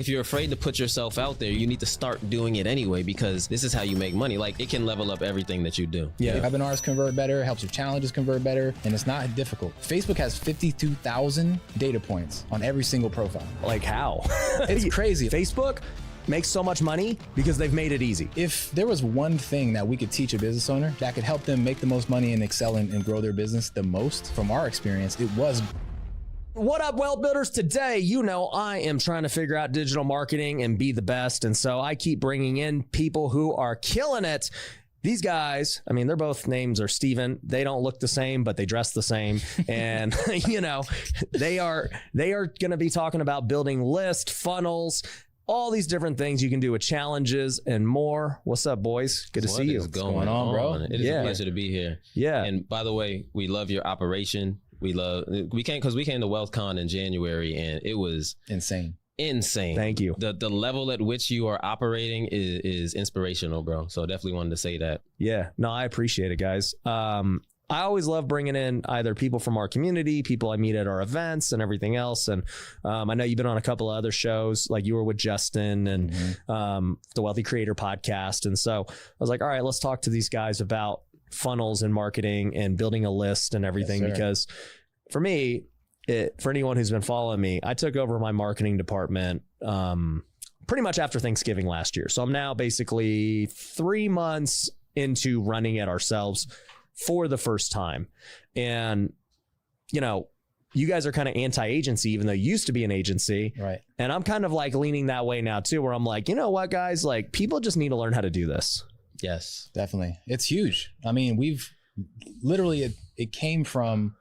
if you're afraid to put yourself out there, you need to start doing it anyway, because this is how you make money. Like, it can level up everything that you do. Yeah. Webinars convert better, helps your challenges convert better, and it's not difficult. Facebook has 52,000 data points on every single profile. Like how? It's crazy. Facebook makes so much money because they've made it easy. If there was one thing that we could teach a business owner that could help them make the most money and excel and grow their business the most, from our experience, it was. What up, Wealth Builders? Today, you know, I am trying to figure out digital marketing and be the best. And so I keep bringing in people who are killing it. These guys, I mean, their both names are Steven. They don't look the same, but they dress the same. And, you know, they are going to be talking about building lists, funnels, all these different things you can do with challenges and more. What's up, boys? Good to see you. What's going on, bro? It is a pleasure to be here. Yeah. And by the way, we love your operation. We came to WealthCon in January, and it was insane. Thank you. The level at which you are operating is inspirational, bro. So definitely wanted to say that. Yeah, no, I appreciate it, guys. I always love bringing in either people from our community, people I meet at our events and everything else. And I know you've been on a couple of other shows, like you were with Justin and the Wealthy Creator podcast. And so I was like, all right, let's talk to these guys about funnels and marketing and building a list and everything. Yes, because for me, for anyone who's been following me, I took over my marketing department pretty much after Thanksgiving last year. So I'm now basically 3 months into running it ourselves for the first time. And, you know, you guys are kind of anti-agency, even though you used to be an agency. Right. And I'm kind of like leaning that way now too, where I'm like, you know what, guys, like people just need to learn how to do this. Yes, definitely. It's huge. I mean, we've literally, it came from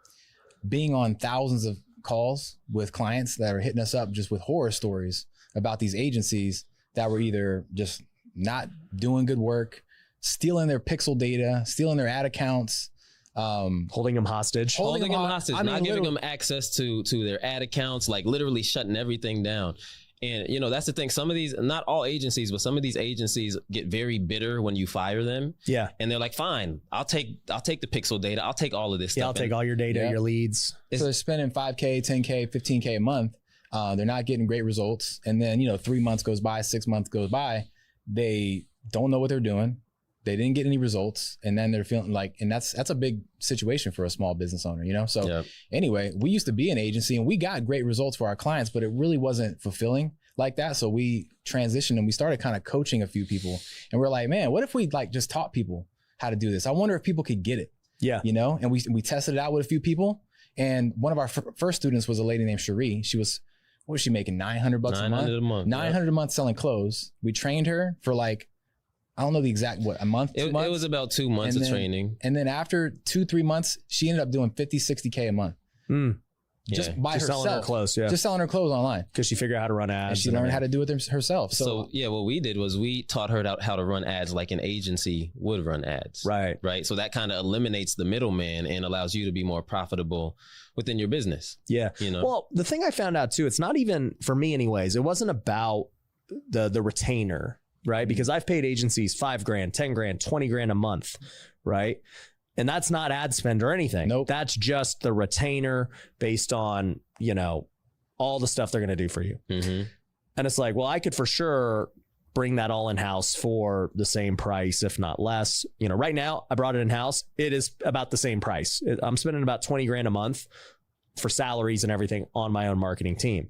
being on thousands of calls with clients that are hitting us up just with horror stories about these agencies that were either just not doing good work, stealing their pixel data, stealing their ad accounts, holding them hostage, I mean, not giving them access to their ad accounts, like literally shutting everything down. And, you know, that's the thing. Some of these, not all agencies, but some of these agencies get very bitter when you fire them. Yeah. And they're like, fine, I'll take the pixel data. I'll take all of this stuff. I'll take all your data, your leads. So they're spending $5K, $10K, $15K a month. They're not getting great results. And then, you know, 3 months goes by, 6 months goes by. They don't know what they're doing. They didn't get any results. And then they're feeling like, and that's a big situation for a small business owner, you know? So anyway, we used to be an agency and we got great results for our clients, but it really wasn't fulfilling like that. So we transitioned and we started kind of coaching a few people, and we're like, man, what if we like just taught people how to do this? I wonder if people could get it. Yeah. You know? And we tested it out with a few people. And one of our first students was a lady named Cherie. She was, what was she making? $900 a month? $900 a month selling clothes. We trained her for like, I don't know the exact, a month? It was about 2 months of training. And then after 2-3 months, she ended up doing 50, 60K a month. Just by herself. Selling her clothes, Just selling her clothes online. Because she figured out how to run ads. And she learned how to do it herself. So yeah, what we did was we taught her how to run ads like an agency would run ads. Right. So that kind of eliminates the middleman and allows you to be more profitable within your business. Yeah. You know? Well, the thing I found out too, it's not even, for me anyways, it wasn't about the retainer. Right. Because I've paid agencies $5 grand, 10 grand, 20 grand a month. Right. And that's not ad spend or anything. Nope. That's just the retainer based on, you know, all the stuff they're going to do for you. And it's like, well, I could for sure bring that all in house for the same price, if not less. You know, right now I brought it in house. It is about the same price. I'm spending about 20 grand a month for salaries and everything on my own marketing team.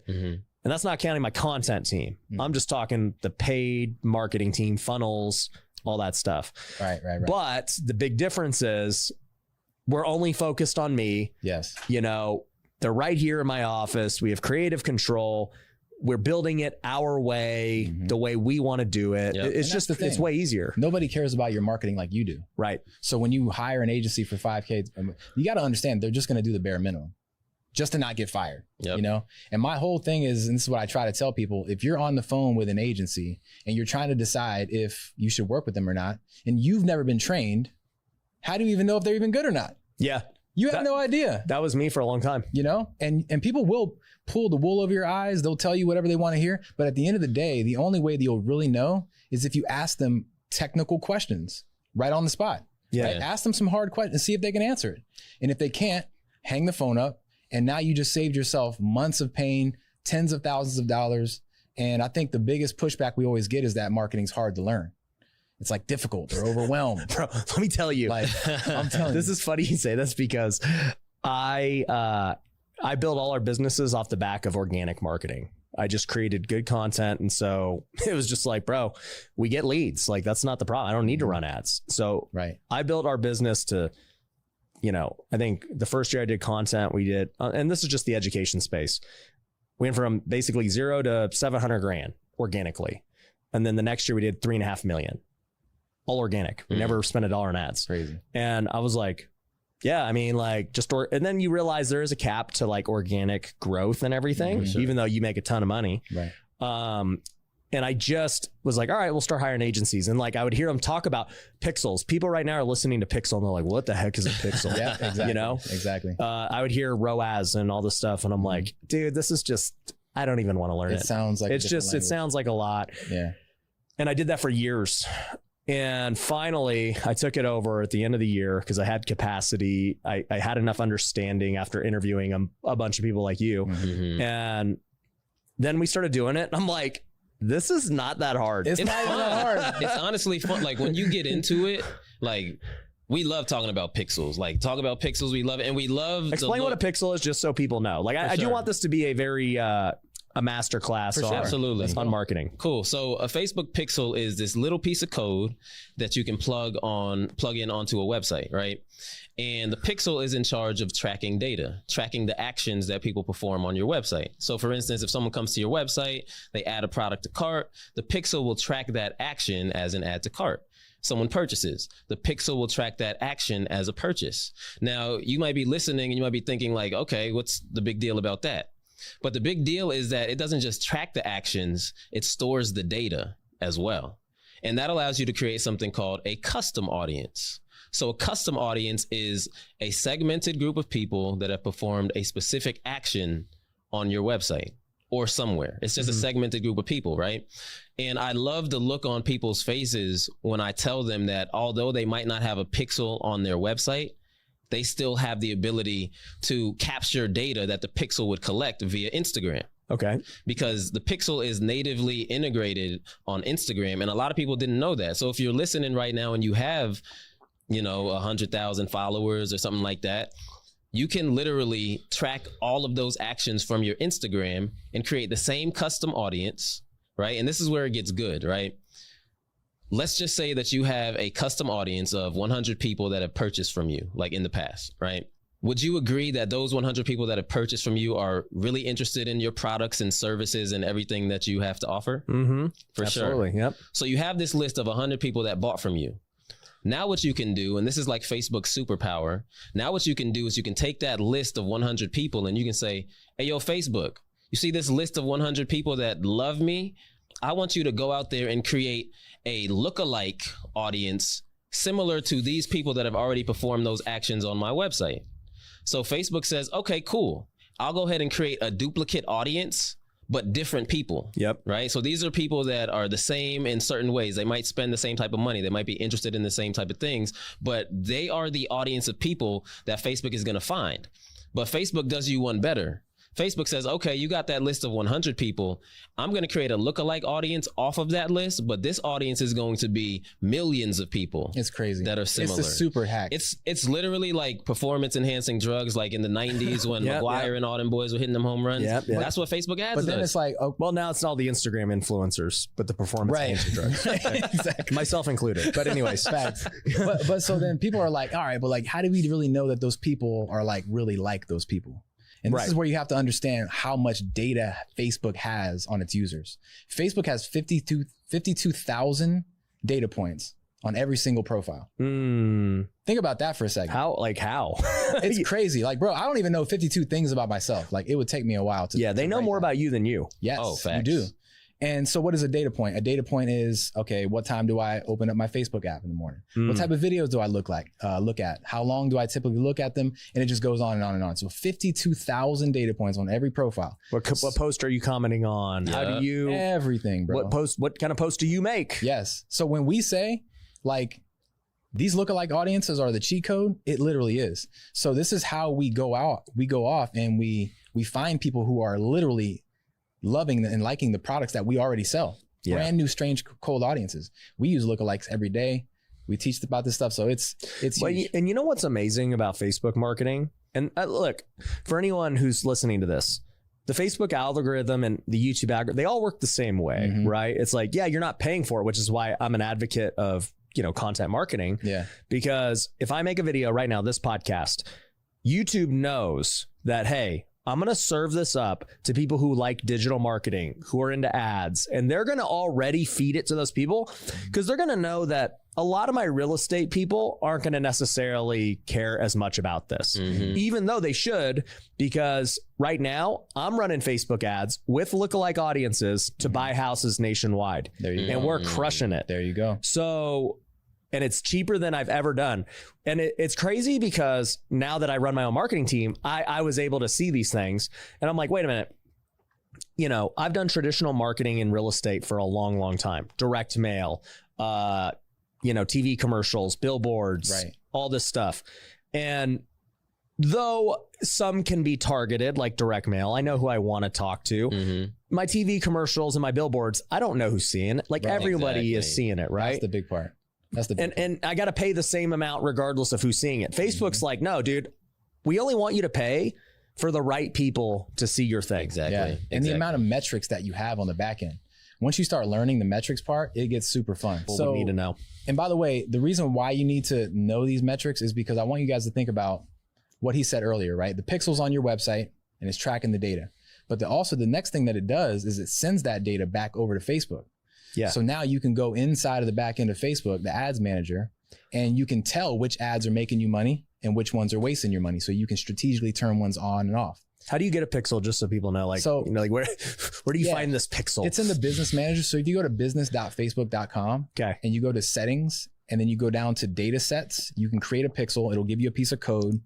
And that's not counting my content team. I'm just talking the paid marketing team, funnels, all that stuff. Right. But the big difference is we're only focused on me. Yes. You know, they're right here in my office. We have creative control. We're building it our way, the way we want to do it. It's just, it's way easier. Nobody cares about your marketing like you do. Right. So when you hire an agency for $5K, you got to understand they're just going to do the bare minimum just to not get fired, you know? And my whole thing is, and this is what I try to tell people, if you're on the phone with an agency and you're trying to decide if you should work with them or not, and you've never been trained, how do you even know if they're even good or not? Yeah. You have no idea. That was me for a long time. You know, and people will pull the wool over your eyes. They'll tell you whatever they want to hear. But at the end of the day, the only way that you'll really know is if you ask them technical questions right on the spot. Right? Ask them some hard questions and see if they can answer it. And if they can't, hang the phone up. And now you just saved yourself months of pain, tens of thousands of dollars, And I think the biggest pushback we always get is that marketing's hard to learn. It's like difficult. They're overwhelmed. Bro, let me tell you. Like, I'm telling this you. is funny you say this because I built all our businesses off the back of organic marketing. I just created good content. And so it was just like, bro, we get leads. Like, that's not the problem. I don't need to run ads. So Right. I built our business to, you know, I think the first year I did content, we did, and this is just the education space. We went from basically 0 to 700 grand organically. And then the next year we did 3.5 million, all organic. We never spent $1 on ads. Crazy. And I was like, yeah, I mean, like and then you realize there is a cap to like organic growth and everything, even though you make a ton of money. Right. And I just was like, all right, we'll start hiring agencies. And like, I would hear them talk about pixels. People right now are listening to pixel and they're like, what the heck is a pixel? Yeah, exactly. You know? Exactly. I would hear ROAS and all this stuff. And I'm like, dude, this is just, I don't even want to learn it. It sounds like it's just, it sounds like a lot. Yeah. And I did that for years. And finally, I took it over at the end of the year because I had capacity. I had enough understanding after interviewing a bunch of people like you. Mm-hmm. And then we started doing it. And I'm like, this is not that hard. It's not even that hard. It's honestly fun. Like when you get into it, like we love talking about pixels. Like talk about pixels. We love it. And we love Explain what a pixel is just so people know. Like I do want this to be a very a master class on, absolutely on marketing. Cool. So a Facebook pixel is this little piece of code that you can plug in onto a website, right? And the pixel is in charge of tracking data, tracking the actions that people perform on your website. So for instance, if someone comes to your website, they add a product to cart, the pixel will track that action as an add to cart. Someone purchases, the pixel will track that action as a purchase. Now, you might be listening and you might be thinking like, okay, what's the big deal about that? But the big deal is that it doesn't just track the actions, it stores the data as well. And that allows you to create something called a custom audience. So a custom audience is a segmented group of people that have performed a specific action on your website or somewhere. It's just a segmented group of people, right? And I love the look on people's faces when I tell them that although they might not have a pixel on their website, they still have the ability to capture data that the pixel would collect via Instagram. Okay. Because the pixel is natively integrated on Instagram. And a lot of people didn't know that. So if you're listening right now and you have, 100,000 followers or something like that, you can literally track all of those actions from your Instagram and create the same custom audience, right? And this is where it gets good, right? Let's just say that you have a custom audience of 100 people that have purchased from you, like in the past, right? Would you agree that those 100 people that have purchased from you are really interested in your products and services and everything that you have to offer? Mm-hmm. For Absolutely. sure. Yep. So you have this list of 100 people that bought from you. Now what you can do, and this is like Facebook's superpower, now what you can do is you can take that list of 100 people and you can say, hey, yo, Facebook, you see this list of 100 people that love me? I want you to go out there and create a lookalike audience similar to these people that have already performed those actions on my website. So Facebook says, okay, cool. I'll go ahead and create a duplicate audience, but different people. Yep. Right. So these are people that are the same in certain ways. They might spend the same type of money. They might be interested in the same type of things, but they are the audience of people that Facebook is going to find. But Facebook does you one better. Facebook says, okay, you got that list of 100 people. I'm going to create a lookalike audience off of that list, but this audience is going to be millions of people. It's crazy. That are similar. It's a super hack. It's literally like performance enhancing drugs, like in the 90s when McGuire and all them boys were hitting them home runs. Yep. That's what Facebook ads but then does. it's like, oh, Well, now it's all the Instagram influencers, but the performance enhancing drugs. exactly. Myself included. But anyways. Facts. But so then people are like, all right, but like, how do we really know that those people are like really like those people? And this is where you have to understand how much data Facebook has on its users. Facebook has 52,000 data points on every single profile. Think about that for a second. How? It's crazy. Like, bro, I don't even know 52 things about myself. Like, it would take me a while to. Yeah, they know more about you than you. Yes, Oh, facts. you do. And so what is a data point? A data point is, okay, what time do I open up my Facebook app in the morning? What type of videos do I look at? How long do I typically look at them? And it just goes on and on and on. So 52,000 data points on every profile. What post are you commenting on? Yeah. How do you? Everything, bro. What kind of post do you make? Yes. So when we say like these lookalike audiences are the cheat code, it literally is. So this is how we go out. We go off and we find people who are literally loving and liking the products that we already sell. Yeah. Brand new, strange, cold audiences. We use lookalikes every day. We teach about this stuff. So it's huge. And you know what's amazing about Facebook marketing? And look, for anyone who's listening to this, the Facebook algorithm and the YouTube algorithm, they all work the same way, right? It's like, yeah, you're not paying for it, which is why I'm an advocate of, content marketing. Yeah. Because if I make a video right now, this podcast, YouTube knows that, hey, I'm going to serve this up to people who like digital marketing, who are into ads, and they're going to already feed it to those people because they're going to know that a lot of my real estate people aren't going to necessarily care as much about this, even though they should, because right now I'm running Facebook ads with lookalike audiences to buy houses nationwide. There you go. And we're crushing it. There you go. So, and it's cheaper than I've ever done. And it's crazy because now that I run my own marketing team, I was able to see these things. And I'm like, wait a minute. I've done traditional marketing in real estate for a long, long time. Direct mail, TV commercials, billboards, right, all this stuff. And though some can be targeted, like direct mail, I know who I want to talk to. My TV commercials and my billboards, I don't know who's seeing it. Like everybody is seeing it, right? That's the big part. And I got to pay the same amount regardless of who's seeing it. Facebook's like, no, dude, we only want you to pay for the right people to see your thing. Exactly. Yeah. And the amount of metrics that you have on the back end. Once you start learning the metrics part, it gets super fun. So we need to know. And by the way, the reason why you need to know these metrics is because I want you guys to think about what he said earlier, right? The pixels on your website and it's tracking the data. But also the next thing that it does is it sends that data back over to Facebook. Yeah. So now you can go inside of the back end of Facebook, the ads manager, and you can tell which ads are making you money and which ones are wasting your money. So you can strategically turn ones on and off. How do you get a pixel, just so people know, where do you find this pixel? It's in the business manager. So if you go to business.facebook.com and you go to settings and then you go down to data sets, you can create a pixel. It'll give you a piece of code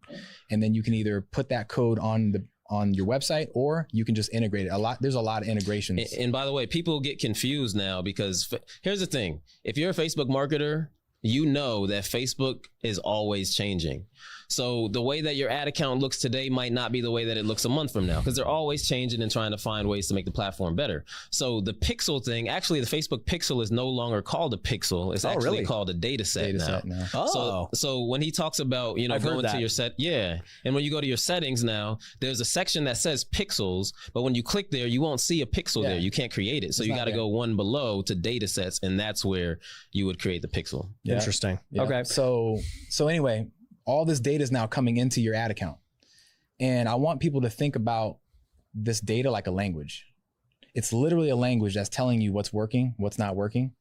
and then you can either put that code on your website or you can just integrate it. There's a lot of integrations. And by the way, people get confused now because here's the thing. If you're a Facebook marketer, you know that Facebook is always changing. So the way that your ad account looks today might not be the way that it looks a month from now because they're always changing and trying to find ways to make the platform better. So the pixel thing, actually the Facebook pixel is no longer called a pixel. It's actually called a data set now. Oh. So when he talks about, going to your set, and when you go to your settings now, there's a section that says pixels, but when you click there, you won't see a pixel there. You can't create it. So you got to go one below to data sets, and that's where you would create the pixel. Yeah. Interesting. Yeah. Okay. So anyway, all this data is now coming into your ad account. And I want people to think about this data like a language. It's literally a language that's telling you what's working, what's not working.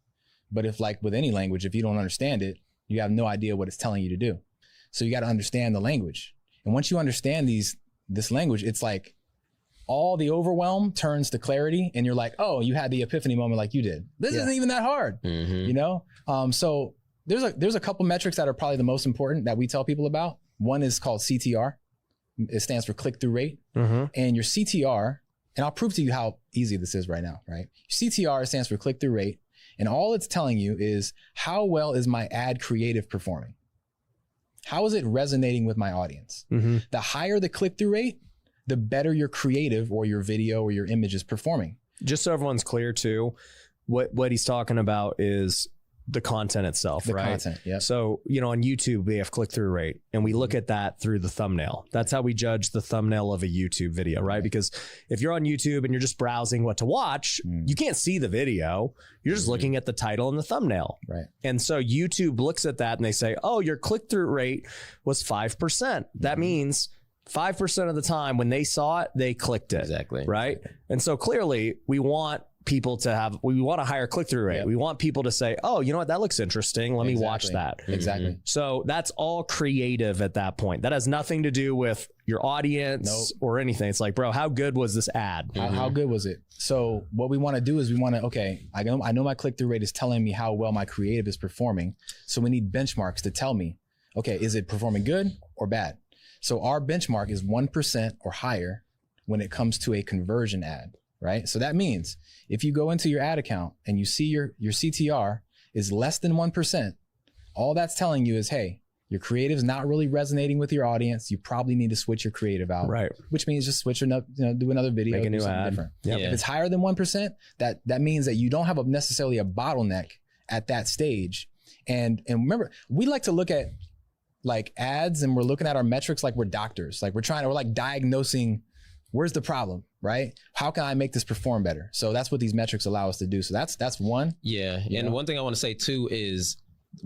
But if like with any language, if you don't understand it, you have no idea what it's telling you to do. So you got to understand the language. And once you understand this language, it's like all the overwhelm turns to clarity and you're like, oh, you had the epiphany moment like you did. This isn't even that hard, So there's a couple metrics that are probably the most important that we tell people about. One is called CTR. It stands for click-through rate. And your CTR, and I'll prove to you how easy this is right now, right? CTR stands for click-through rate. And all it's telling you is how well is my ad creative performing? How is it resonating with my audience? The higher the click-through rate, the better your creative or your video or your image is performing. Just so everyone's clear too, what he's talking about is the content itself, right? Content, yeah. So, on YouTube, we have click-through rate and we look at that through the thumbnail. That's how we judge the thumbnail of a YouTube video, right? Because if you're on YouTube and you're just browsing what to watch, you can't see the video. You're just looking at the title and the thumbnail. Right. And so YouTube looks at that and they say, oh, your click-through rate was 5%. That means 5% of the time when they saw it, they clicked it. Exactly. Right. And so clearly we want people to we want a higher click-through rate. Yep. We want people to say, oh, you know what? That looks interesting. Let me watch that. Exactly. So that's all creative at that point. That has nothing to do with your audience or anything. It's like, bro, how good was this ad? How good was it? So what we want to do is we want to, I know my click-through rate is telling me how well my creative is performing. So we need benchmarks to tell me, is it performing good or bad? So our benchmark is 1% or higher when it comes to a conversion ad. Right? So that means if you go into your ad account and you see your CTR is less than 1%, all that's telling you is, hey, Your creative's not really resonating with your audience. You probably need to switch your creative out. Right. Which means just switch it up, do another video, Make a do new something ad. different. Yep. Yeah. If it's higher than 1%, that means that you don't have necessarily a bottleneck at that stage. And remember, we like to look at like ads, and we're looking at our metrics like we're doctors. Like we're like diagnosing where's the problem, right? How can I make this perform better? So that's what these metrics allow us to do. So that's one. Yeah. And one thing I want to say too is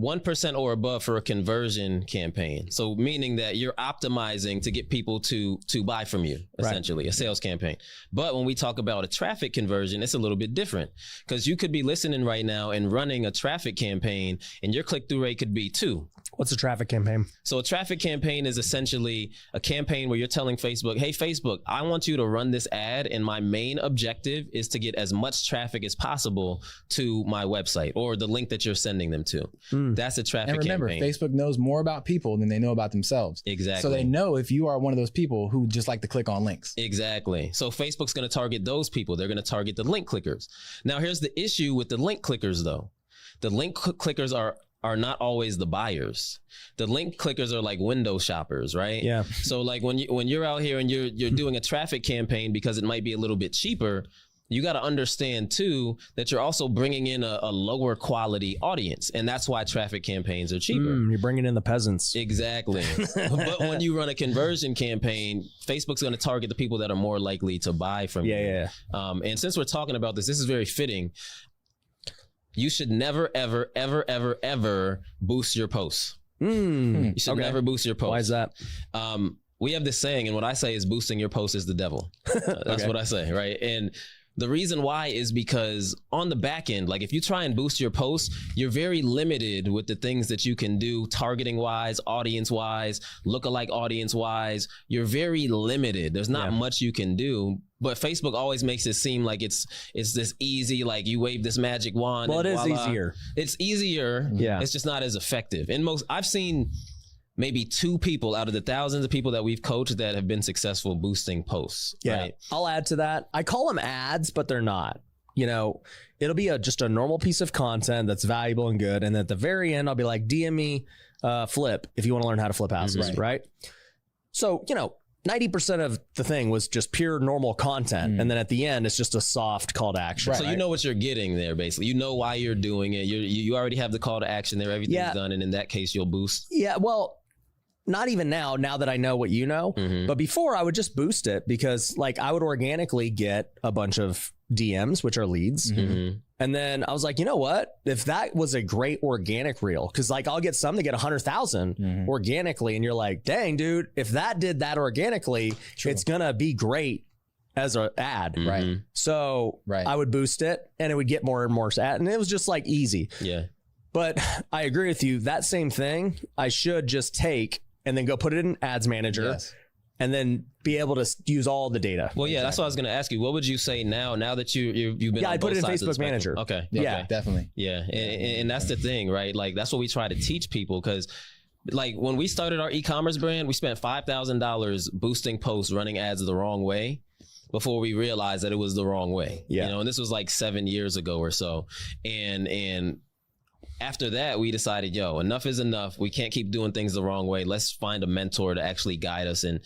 1% or above for a conversion campaign. So meaning that you're optimizing to get people to buy from you, essentially, a sales campaign. But when we talk about a traffic conversion, it's a little bit different, because you could be listening right now and running a traffic campaign and your click-through rate could be 2. What's a traffic campaign? So a traffic campaign is essentially a campaign where you're telling Facebook, hey, Facebook, I want you to run this ad, and my main objective is to get as much traffic as possible to my website or the link that you're sending them to. That's a traffic And remember, campaign. Facebook knows more about people than they know about themselves. Exactly. So they know if you are one of those people who just like to click on links. Exactly. So Facebook's going to target those people. They're going to target the link clickers. Now, here's the issue with the link clickers, though. The link clickers are not always the buyers. The link clickers are like window shoppers, right? Yeah. So like when you're out here and you're doing a traffic campaign because it might be a little bit cheaper, you got to understand too that you're also bringing in a lower quality audience, and that's why traffic campaigns are cheaper. You're bringing in the peasants. Exactly. But when you run a conversion campaign, Facebook's going to target the people that are more likely to buy from you. Yeah. And since we're talking about this is very fitting. You should never, ever, ever, ever, ever boost your posts. You should never boost your posts. Why is that? We have this saying, and what I say is boosting your post is the devil. That's what I say, right? And the reason why is because on the back end, like if you try and boost your posts, you're very limited with the things that you can do targeting wise, audience wise, lookalike audience wise. You're very limited. There's not much you can do. But Facebook always makes it seem like it's this easy, like you wave this magic wand. Well, and it is voila. easier. It's easier. Yeah. It's just not as effective. And I've seen maybe 2 people out of the thousands of people that we've coached that have been successful boosting posts. Yeah. Right? I'll add to that. I call them ads, but they're not. It'll be just a normal piece of content that's valuable and good. And at the very end, I'll be like, DM me Flip if you want to learn how to flip houses, right? So, 90% of the thing was just pure normal content. And then at the end, it's just a soft call to action. So you know what you're getting there, basically. You know why you're doing it. You already have the call to action there. Everything's done. And in that case, you'll boost. Yeah, well, not even now that I know what you know. But before, I would just boost it because I would organically get a bunch of DMs, which are leads. And then I was like, you know what? If that was a great organic reel, because I'll get some that get 100,000 organically, and you're like, dang, dude, if that did that organically, it's gonna be great as an ad, Right. So I would boost it, and it would get more and more ad, and it was just easy. Yeah. But I agree with you. That same thing, I should just take and then go put it in Ads Manager. And then be able to use all the data. Well, yeah, that's what I was going to ask you. What would you say now that you've been? Yeah, on I put both it in sides of the Facebook spectrum? Manager. Okay. Yeah, okay. definitely. Yeah, and that's the thing, right? That's what we try to teach people, because when we started our e-commerce brand, we spent $5,000 boosting posts, running ads the wrong way before we realized that it was the wrong way. Yeah. And this was 7 years ago or so, and after that, we decided, enough is enough. We can't keep doing things the wrong way. Let's find a mentor to actually guide us and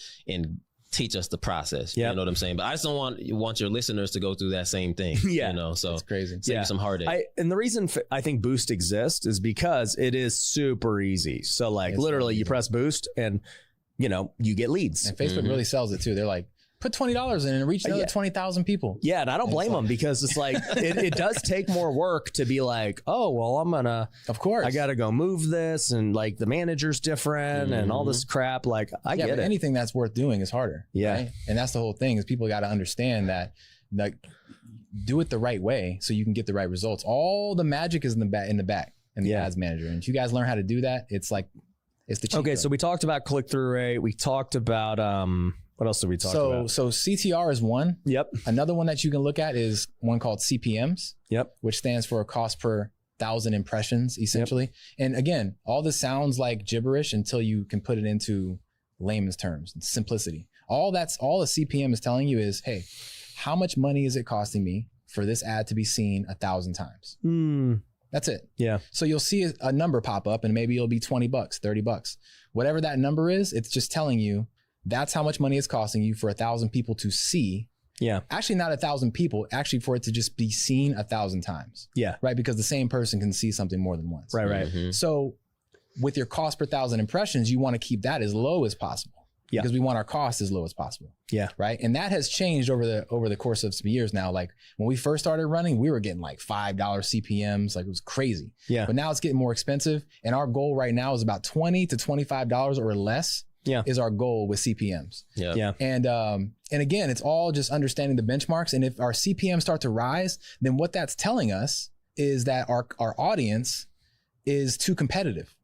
teach us the process. You know what I'm saying? But I just don't want your listeners to go through that same thing. So it's crazy. Save you some heartache. And the reason I think Boost exists is because it is super easy. So literally you press Boost and you get leads. And Facebook really sells it too. They're like, put $20 in and reach another 20,000 people. Yeah, and I don't blame them because it's it does take more work to be oh, well, I'm gonna, of course, I gotta go move this, and the manager's different and all this crap. I get it. Anything that's worth doing is harder. Yeah, right? And that's the whole thing is people got to understand that do it the right way so you can get the right results. All the magic is in the back in the Ads Manager, and if you guys learn how to do that, it's the cheat okay. code. So we talked about click-through rate. We talked about what else did we talk about? So CTR is one. Yep. Another one that you can look at is one called CPMs. Yep. Which stands for cost per 1,000 impressions, essentially. Yep. And again, all this sounds like gibberish until you can put it into layman's terms and simplicity. All a CPM is telling you is, hey, how much money is it costing me for this ad to be seen 1,000 times? That's it. Yeah. So you'll see a number pop up and maybe it'll be $20, $30, whatever that number is. It's just telling you that's how much money it's costing you for 1,000 people to see. Yeah. Actually, not 1,000 people, actually for it to just be seen 1,000 times. Yeah. Right. Because the same person can see something more than once. Right. So with your cost per 1,000 impressions, you want to keep that as low as possible. Yeah. Because we want our cost as low as possible. Yeah. Right. And that has changed over the course of some years now. Like when we first started running, we were getting like $5 CPMs. Like it was crazy. Yeah. But now it's getting more expensive. And our goal right now is about $20 to $25 or less. Yeah. Is our goal with CPMs. Yeah. Yeah. And again, it's all just understanding the benchmarks. And if our CPMs start to rise, then what that's telling us is that our audience is too competitive.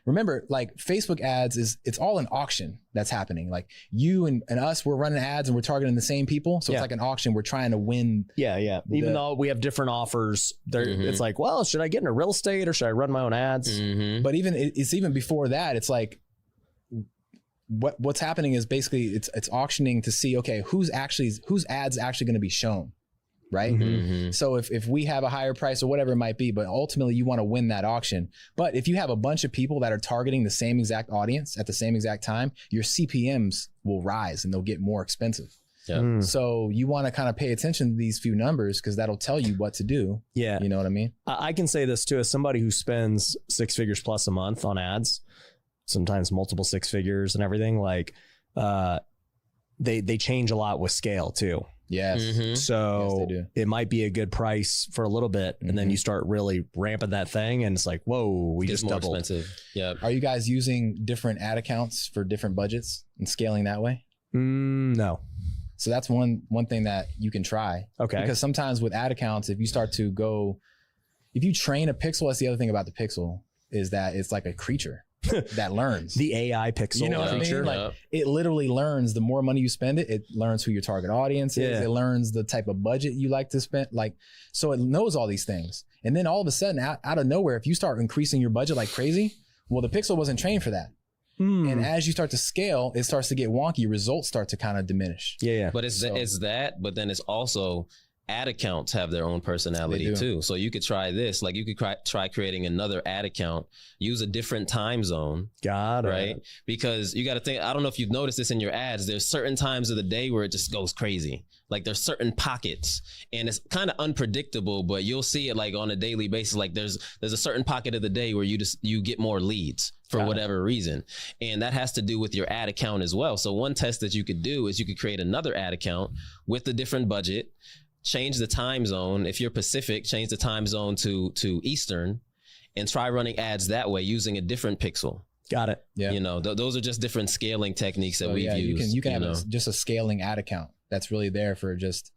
Remember, like Facebook ads it's all an auction that's happening. Like you and us, we're running ads and we're targeting the same people. So it's like an auction. We're trying to win. Yeah. Even though we have different offers, it's like, well, should I get into real estate or should I run my own ads? But it's even before that. It's like what's happening is basically it's auctioning to see, okay, whose ads actually going to be shown. Right. So if we have a higher price or whatever it might be, but ultimately you want to win that auction. But if you have a bunch of people that are targeting the same exact audience at the same exact time, your CPMs will rise and they'll get more expensive. Yeah. So you want to kind of pay attention to these few numbers because that'll tell you what to do. Yeah. You know what I mean? I can say this too, as somebody who spends 6 figures plus a month on ads, sometimes multiple 6 figures and everything, like they change a lot with scale too. Yes. So yes, it might be a good price for a little bit, and then you start really ramping that thing, and it's like, whoa, we just doubled. Expensive. Yeah. Are you guys using different ad accounts for different budgets and scaling that way? No. So that's one thing that you can try. Okay. Because sometimes with ad accounts, if you train a pixel, that's the other thing about the pixel is that it's like a creature that learns. The AI pixel. You know what I mean? Like it literally learns. The more money you spend it learns who your target audience is. It learns the type of budget you like to spend. Like, so it knows all these things. And then all of a sudden, out of nowhere, if you start increasing your budget like crazy, well, the pixel wasn't trained for that. And as you start to scale, it starts to get wonky. Results start to kind of diminish. Yeah. But it's that, but then it's also ad accounts have their own personality too. So you could try this, like you could try creating another ad account, use a different time zone. Got it. Right? Because you got to think, I don't know if you've noticed this in your ads, there's certain times of the day where it just goes crazy. Like there's certain pockets and it's kind of unpredictable, but you'll see it like on a daily basis. Like there's a certain pocket of the day where you get more leads for whatever reason. And that has to do with your ad account as well. So one test that you could do is you could create another ad account with a different budget, change the time zone. If you're Pacific, change the time zone to Eastern and try running ads that way using a different pixel. Got it. Yeah. You know, those are just different scaling techniques that we've used. You can have just a scaling ad account that's really there for just,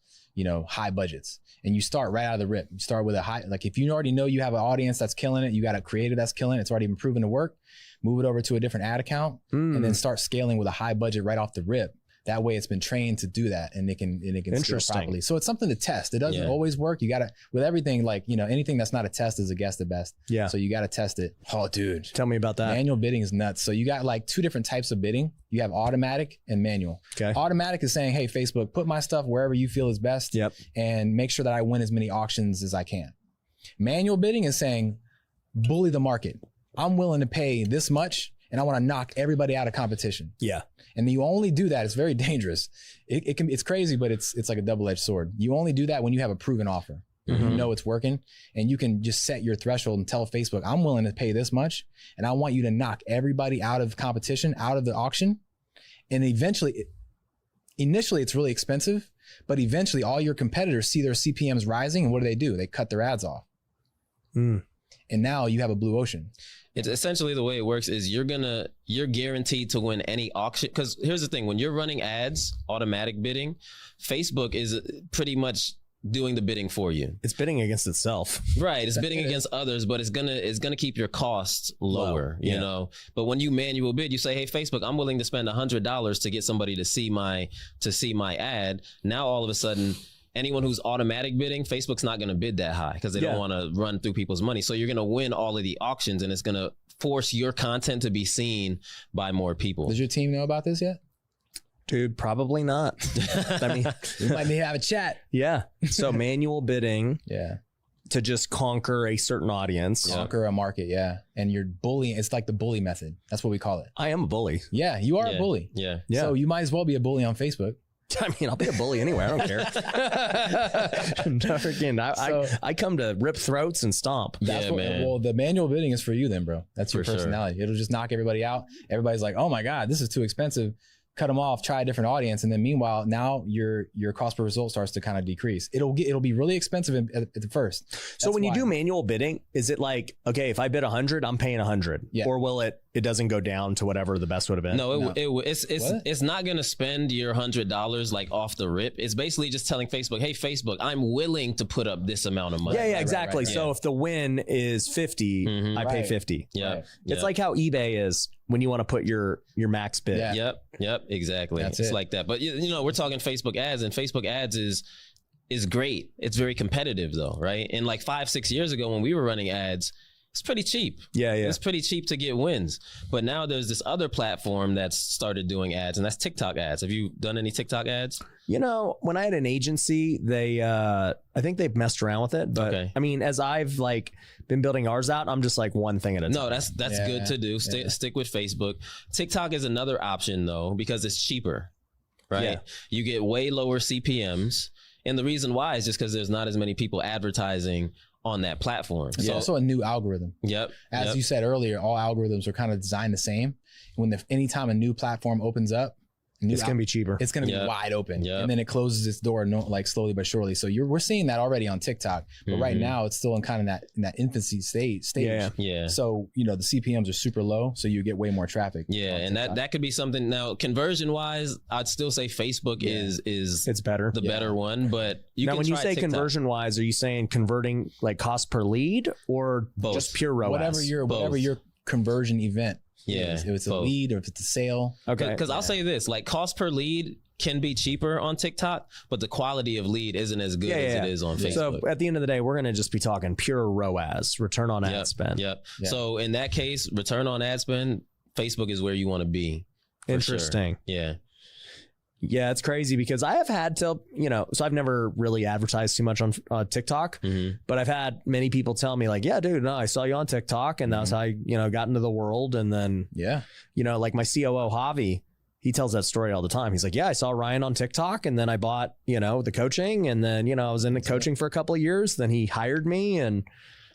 high budgets. And you start right out of the rip. You start with a high, like if you already know you have an audience that's killing it, you got a creator that's killing it, it's already been proven to work, move it over to a different ad account and then start scaling with a high budget right off the rip. That way it's been trained to do that and it can scale properly. So it's something to test. It doesn't always work. You got to, with everything, like, anything that's not a test is a guess the best. Yeah. So you got to test it. Oh, dude. Tell me about that. Manual bidding is nuts. So you got like 2 different types of bidding. You have automatic and manual. Okay. Automatic is saying, hey, Facebook, put my stuff wherever you feel is best and make sure that I win as many auctions as I can. Manual bidding is saying, bully the market. I'm willing to pay this much and I want to knock everybody out of competition. Yeah. And you only do that. It's very dangerous. It's crazy, but it's like a double-edged sword. You only do that when you have a proven offer. You know it's working and you can just set your threshold and tell Facebook, I'm willing to pay this much and I want you to knock everybody out of competition, out of the auction. And initially it's really expensive, but eventually all your competitors see their CPMs rising and what do? They cut their ads off. And now you have a blue ocean. It's essentially the way it works is you're guaranteed to win any auction. Because here's the thing, when you're running ads, automatic bidding, Facebook is pretty much doing the bidding for you. It's bidding against itself. Right. It's bidding against others, but it's gonna keep your costs lower, you know. But when you manual bid, you say, hey, Facebook, I'm willing to spend $100 to get somebody to see my ad. Now all of a sudden, anyone who's automatic bidding, Facebook's not going to bid that high because they don't want to run through people's money. So you're going to win all of the auctions and it's going to force your content to be seen by more people. Does your team know about this yet? Dude, probably not. I mean, we might need to have a chat. Yeah. So manual bidding. Yeah. to just conquer a certain audience. Conquer a market, yeah. And you're bullying. It's like the bully method. That's what we call it. I am a bully. Yeah, you are a bully. Yeah. So you might as well be a bully on Facebook. I mean, I'll be a bully anyway. I don't care. Again, I come to rip throats and stomp. That's well, the manual bidding is for you then, bro. That's your personality. It'll just knock everybody out. Everybody's like, oh my God, this is too expensive. Cut them off, try a different audience. And then meanwhile, now your cost per result starts to kind of decrease. It'll be really expensive at the first. So when you do manual bidding, is it like, okay, if I bid 100, I'm paying 100, or will it doesn't go down to whatever the best would have been? No, it's not going to spend your $100 like off the rip. It's basically just telling Facebook, hey, Facebook, I'm willing to put up this amount of money. Yeah, exactly. Right. So if the win is 50, I pay 50. Yeah. Right. It's like how eBay is when you want to put your max bid. Yeah. Yep, exactly. It's like that. But you know, we're talking Facebook ads, and Facebook ads is great. It's very competitive though, right? And like 5-6 years ago when we were running ads, it's pretty cheap. Yeah. It's pretty cheap to get wins. But now there's this other platform that's started doing ads, and that's TikTok ads. Have you done any TikTok ads? You know, when I had an agency, they I think they've messed around with it. But I mean, as I've like been building ours out, I'm just like one thing at a time. No, that's good to do. Stick with Facebook. TikTok is another option though, because it's cheaper, right? Yeah. You get way lower CPMs. And the reason why is just because there's not as many people advertising on that platform. It's also a new algorithm. As you said earlier, all algorithms are kind of designed the same. Anytime a new platform opens up, it's going to be cheaper. It's going to be wide open. And then it closes its door like slowly but surely. So we're seeing that already on TikTok. But right now it's still in kind of that infancy stage. Yeah. So, you know, the CPMs are super low. So you get way more traffic. Yeah. And that could be something. Now, conversion wise, I'd still say Facebook is it's better. The better one. But when you say conversion wise, are you saying converting like cost per lead or both? Just pure ROAS? Whatever your conversion event. Yeah, if it's a lead or if it's a sale. Okay, because I'll say this: like cost per lead can be cheaper on TikTok, but the quality of lead isn't as good as it is on Facebook. So at the end of the day, we're going to just be talking pure ROAS, return on ad spend. Yep. So in that case, return on ad spend, Facebook is where you want to be. Interesting. Sure. Yeah. Yeah, it's crazy because I have had to, so I've never really advertised too much on TikTok, but I've had many people tell me like, yeah, dude, no, I saw you on TikTok and that's how I, got into the world. And then, like my COO, Javi, he tells that story all the time. He's like, yeah, I saw Ryan on TikTok and then I bought, the coaching and then, I was in the coaching for a couple of years. Then he hired me and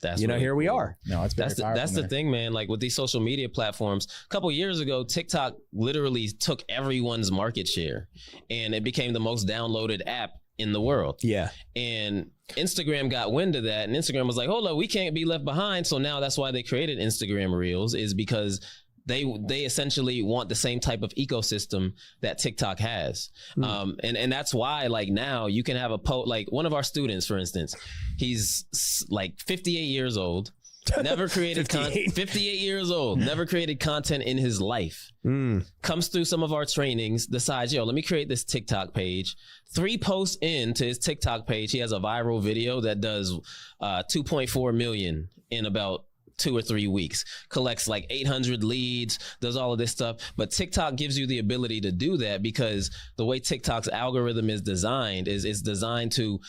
that's really here we are. No, that's the thing, man. Like with these social media platforms, a couple of years ago, TikTok literally took everyone's market share and it became the most downloaded app in the world. Yeah. And Instagram got wind of that and Instagram was like, hold up, we can't be left behind. So now that's why they created Instagram Reels, is because they essentially want the same type of ecosystem that TikTok has. And that's why like now you can have a like one of our students, for instance, he's like 58 years old, never created 58 years old, never created content in his life. Comes through some of our trainings, decides, let me create this TikTok page. 3 posts into his TikTok page, he has a viral video that does 2.4 million in about 2 or 3 weeks, collects like 800 leads, does all of this stuff. But TikTok gives you the ability to do that because the way TikTok's algorithm is designed is it's designed to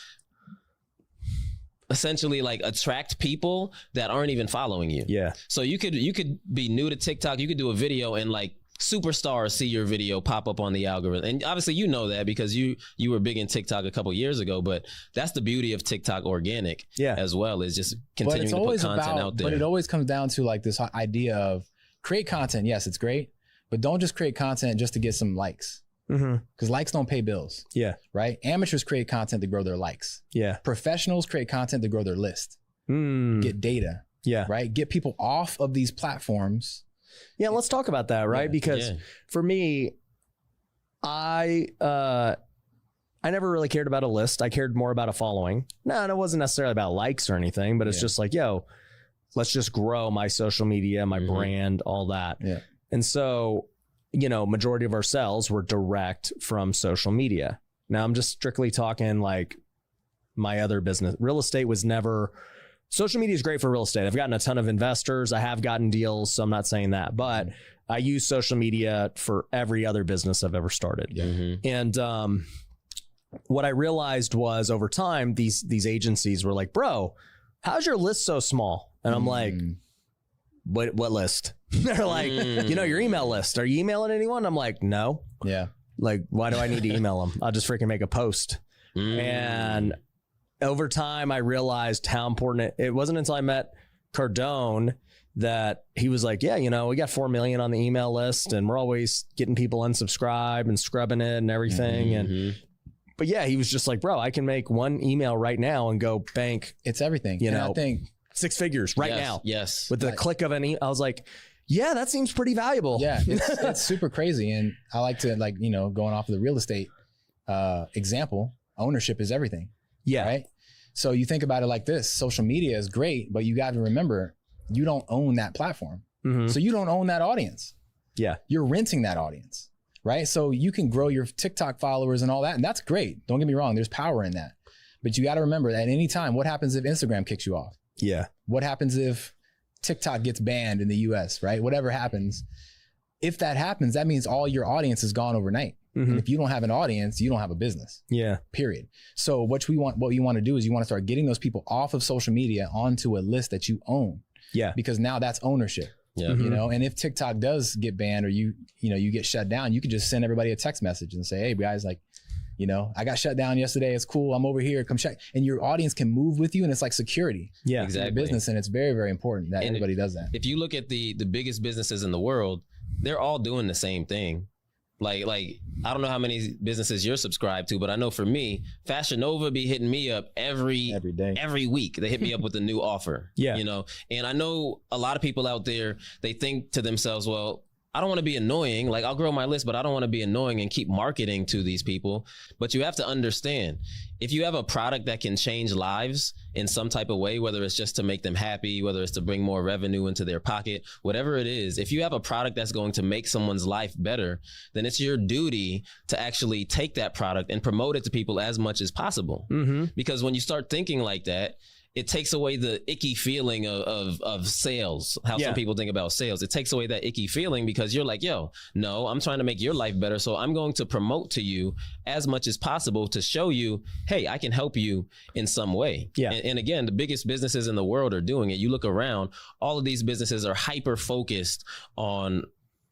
essentially like attract people that aren't even following you. Yeah. So you could be new to TikTok, you could do a video and like superstars see your video pop up on the algorithm. And obviously you know that because you were big in TikTok a couple years ago, but that's the beauty of TikTok organic as well, is just continuing to put content out there. But it always comes down to like this idea of create content. Yes, it's great, but don't just create content just to get some likes. Because likes don't pay bills. Yeah. Right? Amateurs create content to grow their likes. Yeah. Professionals create content to grow their list. Get data. Yeah. Right? Get people off of these platforms. Yeah, let's talk about that, right? Because for me, I never really cared about a list. I cared more about a following. No, and it wasn't necessarily about likes or anything, but it's just like, let's just grow my social media, my brand, all that. Yeah. And so, majority of our sales were direct from social media. Now I'm just strictly talking like my other business. Real estate was never... Social media is great for real estate. I've gotten a ton of investors. I have gotten deals, so I'm not saying that. But I use social media for every other business I've ever started. Yeah. And what I realized was over time, these agencies were like, bro, how's your list so small? And I'm like, what list? They're like, your email list. Are you emailing anyone? I'm like, no. Yeah. Like, why do I need to email them? I'll just freaking make a post. And over time, I realized how important it wasn't until I met Cardone that he was like, yeah, we got 4 million on the email list and we're always getting people unsubscribe and scrubbing it and everything. But yeah, he was just like, bro, I can make one email right now and go bank. It's everything. I think 6 figures right now. Yes. With the click of an email. I was like, yeah, that seems pretty valuable. Yeah, it's super crazy. And I like to going off of the real estate example, ownership is everything. Yeah. Right. So you think about it like this, social media is great, but you got to remember, you don't own that platform. So you don't own that audience. Yeah. You're renting that audience, right? So you can grow your TikTok followers and all that. And that's great. Don't get me wrong. There's power in that. But you got to remember that at any time, what happens if Instagram kicks you off? Yeah. What happens if TikTok gets banned in the US, right? Whatever happens. If that happens, that means all your audience is gone overnight. And if you don't have an audience, you don't have a business. Yeah. Period. So what you want to do is you want to start getting those people off of social media onto a list that you own. Yeah. Because now that's ownership. Yeah. And if TikTok does get banned or you get shut down, you could just send everybody a text message and say, hey guys, I got shut down yesterday. It's cool. I'm over here. Come check. And your audience can move with you. And it's like security. Yeah. Exactly. Business. And it's very, very important that everybody does that. If you look at the biggest businesses in the world, they're all doing the same thing. Like I don't know how many businesses you're subscribed to, but I know for me, Fashion Nova be hitting me up every day, every week. They hit me up with a new offer. Yeah. And I know a lot of people out there, they think to themselves, well, I don't want to be annoying. Like, I'll grow my list, but I don't want to be annoying and keep marketing to these people. But you have to understand, if you have a product that can change lives in some type of way, whether it's just to make them happy, whether it's to bring more revenue into their pocket, whatever it is, if you have a product that's going to make someone's life better, then it's your duty to actually take that product and promote it to people as much as possible. Because when you start thinking like that, it takes away the icky feeling of sales, how some people think about sales. It takes away that icky feeling because you're like, yo, no, I'm trying to make your life better. So I'm going to promote to you as much as possible to show you, hey, I can help you in some way. Yeah. And again, the biggest businesses in the world are doing it. You look around, all of these businesses are hyper focused on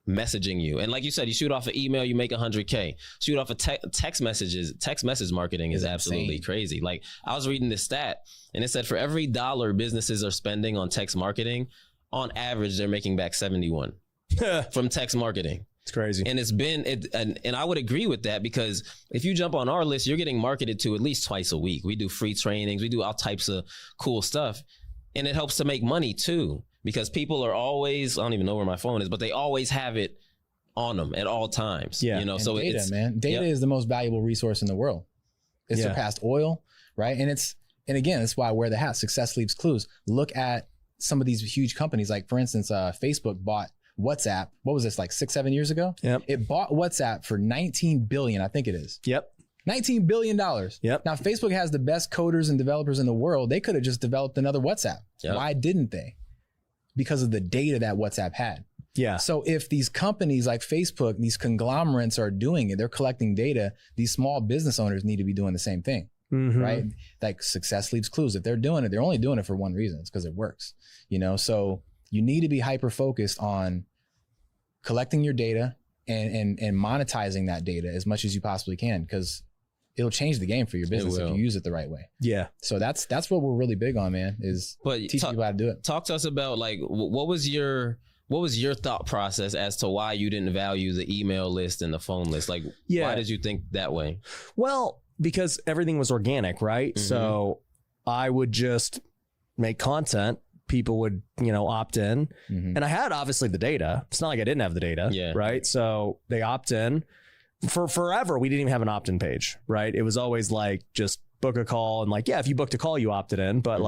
messaging you. And like you said, you shoot off an email, you make 100K. Shoot off a text message marketing is absolutely insane. Crazy. Like, I was reading this stat and it said for every $1 businesses are spending on text marketing, on average, they're making back 71 from text marketing. It's crazy. And it's been, and I would agree with that, because if you jump on our list, you're getting marketed to at least twice a week. We do free trainings. We do all types of cool stuff. And it helps to make money too, because people are always, I don't even know where my phone is, but they always have it on them at all times. Yeah. And so data, it's, man. Data is the most valuable resource in the world. It surpassed oil, right? And again, that's why I wear the hat. Success leaves clues. Look at some of these huge companies. Like, for instance, Facebook bought WhatsApp. What was this, like 6-7 years ago? Yep. It bought WhatsApp for $19 billion, I think it is. Yep. $19 billion. Yep. Now, Facebook has the best coders and developers in the world. They could have just developed another WhatsApp. Yep. Why didn't they? Because of the data that WhatsApp had. Yeah. So if these companies like Facebook, these conglomerates are doing it, they're collecting data, these small business owners need to be doing the same thing. Right? Like, success leaves clues. If they're doing it, they're only doing it for one reason. It's because it works. So you need to be hyper focused on collecting your data and monetizing that data as much as you possibly can, because it'll change the game for your business if you use it the right way. Yeah. So that's what we're really big on, man, is teaching people how to do it. Talk to us about, like, what was your thought process as to why you didn't value the email list and the phone list? Like, why did you think that way? Well, because everything was organic, right? So I would just make content. People would, opt in. And I had obviously the data. It's not like I didn't have the data, right? So they opt in. For forever, we didn't even have an opt-in page, right? It was always like, just book a call, and like, if you booked a call, you opted in, but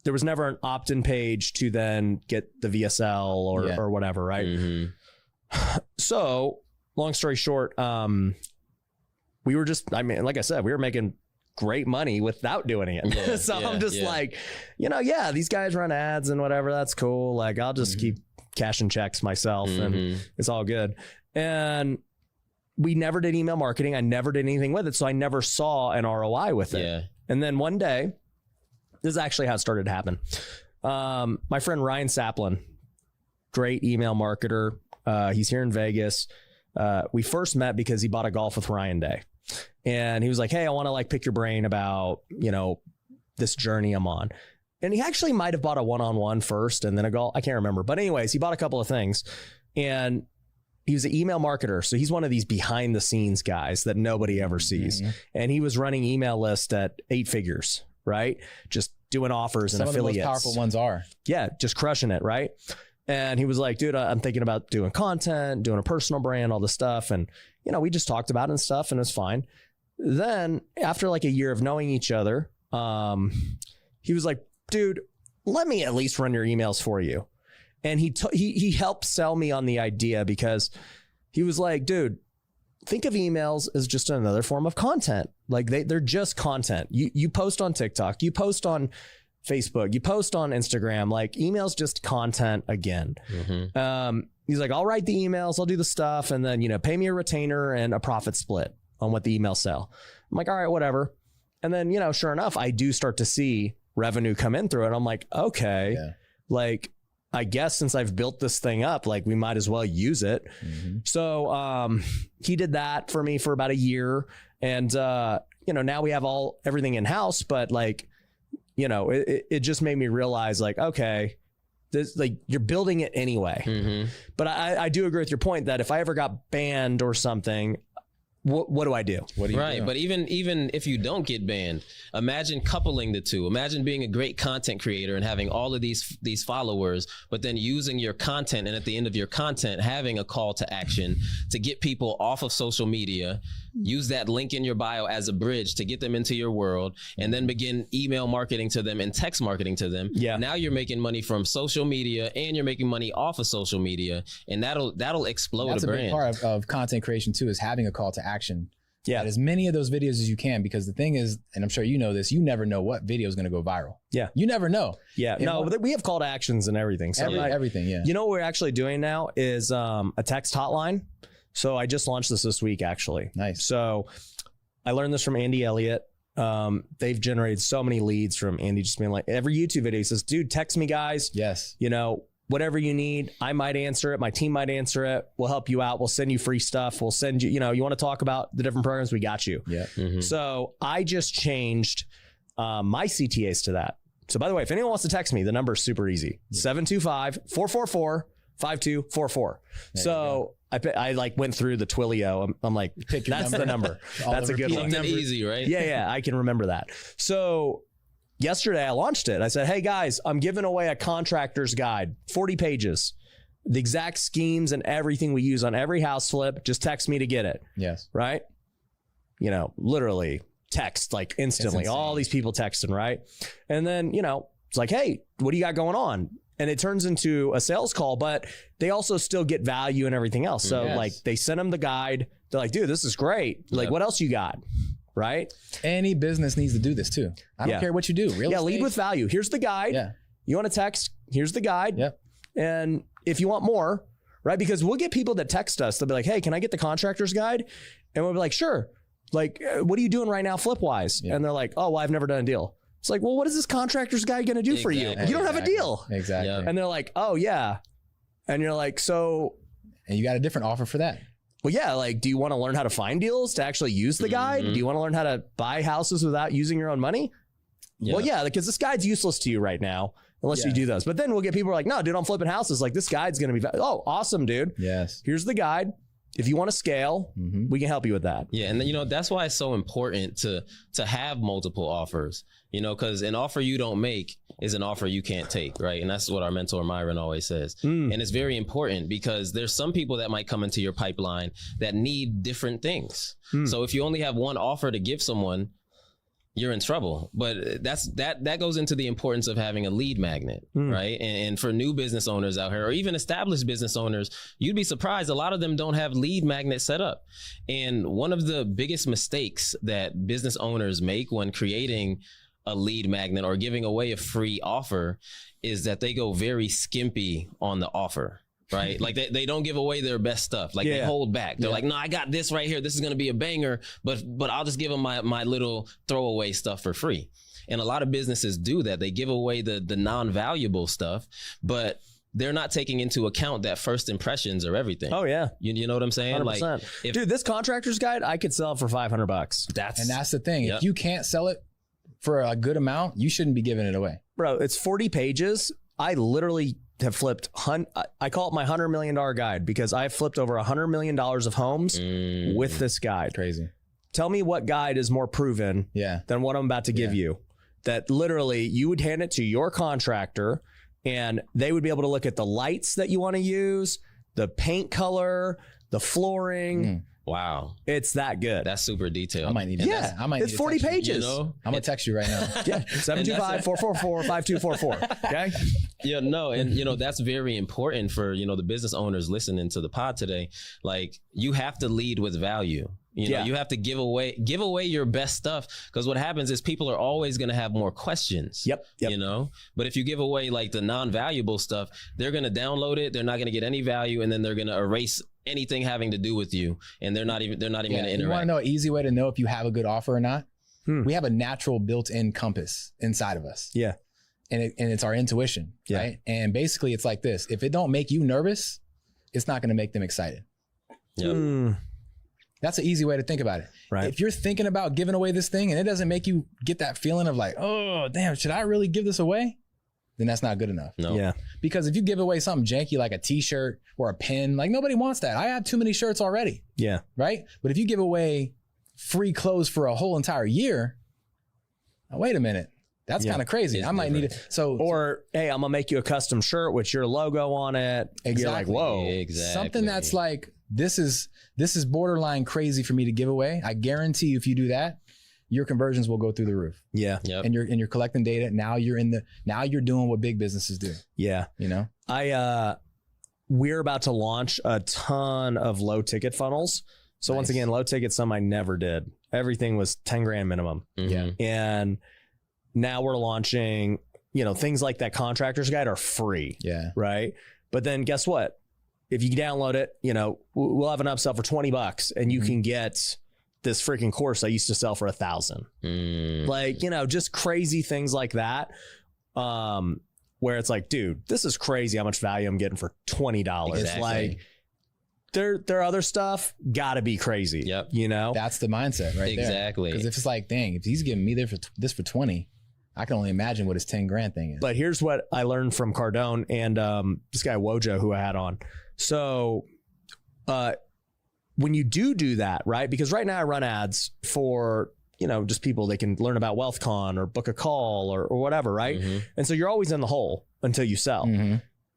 there was never an opt-in page to then get the VSL or whatever, right? So long story short, we were just, like I said, we were making great money without doing it. So I'm just like, these guys run ads and whatever, that's cool. Like, I'll just keep cashing checks myself and it's all good. And we never did email marketing. I never did anything with it. So I never saw an ROI with it. And then one day, This is actually how it started to happen. My friend Ryan Saplin, great email marketer. He's here in Vegas. We first met because he bought a Golf with Ryan day. And he was like, hey, I want to like pick your brain about, you know, this journey I'm on. And he actually might have bought a one-on-one first and then a golf. I can't remember. But anyways, he bought a couple of things. And he was an email marketer. So he's one of these behind the scenes guys that nobody ever sees. Mm-hmm. And he was running email lists at 8 figures, right? Just doing offers and affiliates. Some of the most powerful ones are. Yeah, just crushing it, right? And he was like, dude, I'm thinking about doing content, doing a personal brand, all this stuff. And, you know, we just talked about it and stuff and it was fine. Then after like a year of knowing each other, he was like, dude, let me at least run your emails for you. And he helped sell me on the idea because he was like, dude, think of emails as just another form of content. Like they're just content. You post on TikTok, you post on Facebook, you post on Instagram, like emails just content again. Mm-hmm. He's like, I'll write the emails, I'll do the stuff. And then, you know, pay me a retainer and a profit split on what the emails sell. I'm like, all right, whatever. And then, you know, sure enough, I do start to see revenue come in through it. I'm like, okay, like, I guess since I've built this thing up, like we might as well use it. Mm-hmm. So he did that for me for about a year. And, you know, now we have everything in house, but like, you know, it just made me realize like, okay, this, like you're building it anyway. Mm-hmm. But I do agree with your point that if I ever got banned or something, what do I do? What do you do? But even if you don't get banned, imagine coupling the two. Imagine being a great content creator and having all of these followers, but then using your content and at the end of your content, having a call to action to get people off of social media, use that link in your bio as a bridge to get them into your world, and then begin email marketing to them and text marketing to them. Yeah. Now you're making money from social media and you're making money off of social media, and that'll explode That's a brand. Big part of content creation too, is having a call to action. Yeah. As many of those videos as you can, because the thing is, and I'm sure you know this, you never know what video is going to go viral. Yeah. You never know. Yeah. We have call to actions and everything. So everything. Yeah. You know what we're actually doing now is a text hotline. So I just launched this week, actually. Nice. So I learned this from Andy Elliott. They've generated so many leads from Andy just being like, every YouTube video he says, dude, text me guys. Yes. You know, whatever you need, I might answer it. My team might answer it. We'll help you out. We'll send you free stuff. We'll send you, you know, you want to talk about the different programs, we got you. Yeah. Mm-hmm. So I just changed my CTAs to that. So by the way, if anyone wants to text me, the number is super easy. 725-444-5244. So I like went through the Twilio. I'm like, that's the number. That's a good one. Something easy, right? Yeah. I can remember that. So yesterday I launched it. I said, hey guys, I'm giving away a contractor's guide, 40 pages, the exact schemes and everything we use on every house flip. Just text me to get it. Yes. Right. You know, literally text like instantly, all these people texting. Right. And then, you know, it's like, hey, what do you got going on? And it turns into a sales call, but they also still get value and everything else. So like they send them the guide. They're like, dude, this is great. Like, what else you got? Right? Any business needs to do this too. I don't care what you do. Real estate. Lead with value. Here's the guide. Yeah. You want to text? Here's the guide. Yeah. And if you want more, right? Because we'll get people that text us. They'll be like, hey, can I get the contractor's guide? And we'll be like, sure. Like, what are you doing right now flip-wise? Yeah. And they're like, oh, well, I've never done a deal. It's like, well, what is this contractor's guide going to do for you? You don't have a deal. Exactly. Yeah. And they're like, oh, yeah. And you're like, so. And you got a different offer for that. Well, yeah, like, do you want to learn how to find deals to actually use the guide? Do you want to learn how to buy houses without using your own money? Yeah. Well, yeah, because this guide's useless to you right now unless you do those. But then we'll get people who are like, no, dude, I'm flipping houses. Like, this guide's going to be, oh, awesome, dude. Yes. Here's the guide. If you want to scale, we can help you with that. Yeah, and you know, that's why it's so important to have multiple offers, you know, because an offer you don't make is an offer you can't take, right? And that's what our mentor Myron always says. And it's very important because there's some people that might come into your pipeline that need different things. So if you only have one offer to give someone, you're in trouble. But that goes into the importance of having a lead magnet, right? And for new business owners out here, or even established business owners, you'd be surprised. A lot of them don't have lead magnets set up. And one of the biggest mistakes that business owners make when creating a lead magnet or giving away a free offer is that they go very skimpy on the offer. Right? Like they don't give away their best stuff. Like they hold back. They're like, no, I got this right here. This is going to be a banger, but I'll just give them my little throwaway stuff for free. And a lot of businesses do that. They give away the non-valuable stuff, but they're not taking into account that first impressions are everything. Oh yeah. You know what I'm saying? 100%. Like, Dude, this contractor's guide, I could sell it for $500. That's the thing. If you can't sell it for a good amount, you shouldn't be giving it away. Bro, it's 40 pages. I literally have flipped, I call it my $100 million guide because I've flipped over $100 million of homes with this guide. Crazy. Tell me what guide is more proven than what I'm about to give you. That literally you would hand it to your contractor and they would be able to look at the lights that you want to use, the paint color, the flooring. Wow. It's that good. That's super detailed. I might need it. I might it's need 40 pages. You know? I'm going to text you right now. 725-444-5244. Okay. Yeah, no. And, you know, that's very important for, you know, the business owners listening to the pod today. Like, you have to lead with value. You know, you have to give away your best stuff, because what happens is people are always going to have more questions. Yep. You know, but if you give away like the non-valuable stuff, they're going to download it. They're not going to get any value, and then they're going to erase anything having to do with you, and they're not even going to interact. You want to know an easy way to know if you have a good offer or not? We have a natural built-in compass inside of us. Yeah. And it's our intuition, right? And basically it's like this. If it don't make you nervous, it's not going to make them excited. Yep. That's an easy way to think about it. Right. If you're thinking about giving away this thing and it doesn't make you get that feeling of like, oh, damn, should I really give this away? Then that's not good enough. No. Yeah. Because if you give away something janky like a t-shirt or a pen, like nobody wants that. I have too many shirts already. Yeah. Right? But if you give away free clothes for a whole entire year, now wait a minute. That's kind of crazy. I might need it. Or, hey, I'm going to make you a custom shirt with your logo on it. Exactly. You're like, whoa. Exactly. Something that's like, this is borderline crazy for me to give away. I guarantee you, if you do that, your conversions will go through the roof. Yeah. Yep. And you're collecting data. Now you're doing what big businesses do. Yeah. You know? We're about to launch a ton of low ticket funnels. So once again, low ticket, some I never did. Everything was 10 grand minimum. Yeah. And now we're launching, you know, things like that contractor's guide are free. Yeah. Right. But then guess what? If you download it, you know, we'll have an upsell for $20 and you can get this freaking course I used to sell for $1,000. Like, you know, just crazy things like that. Where it's like, dude, this is crazy how much value I'm getting for $20. Exactly. It's like, their other stuff gotta be crazy. Yep. You know? That's the mindset right there. Exactly. Because if it's like, dang, if he's giving me this for 20, I can only imagine what his 10 grand thing is. But here's what I learned from Cardone and this guy Wojo who I had on. So when you do that, right? Because right now I run ads for, you know, just people, they can learn about WealthCon or book a call or whatever, right? And so you're always in the hole until you sell.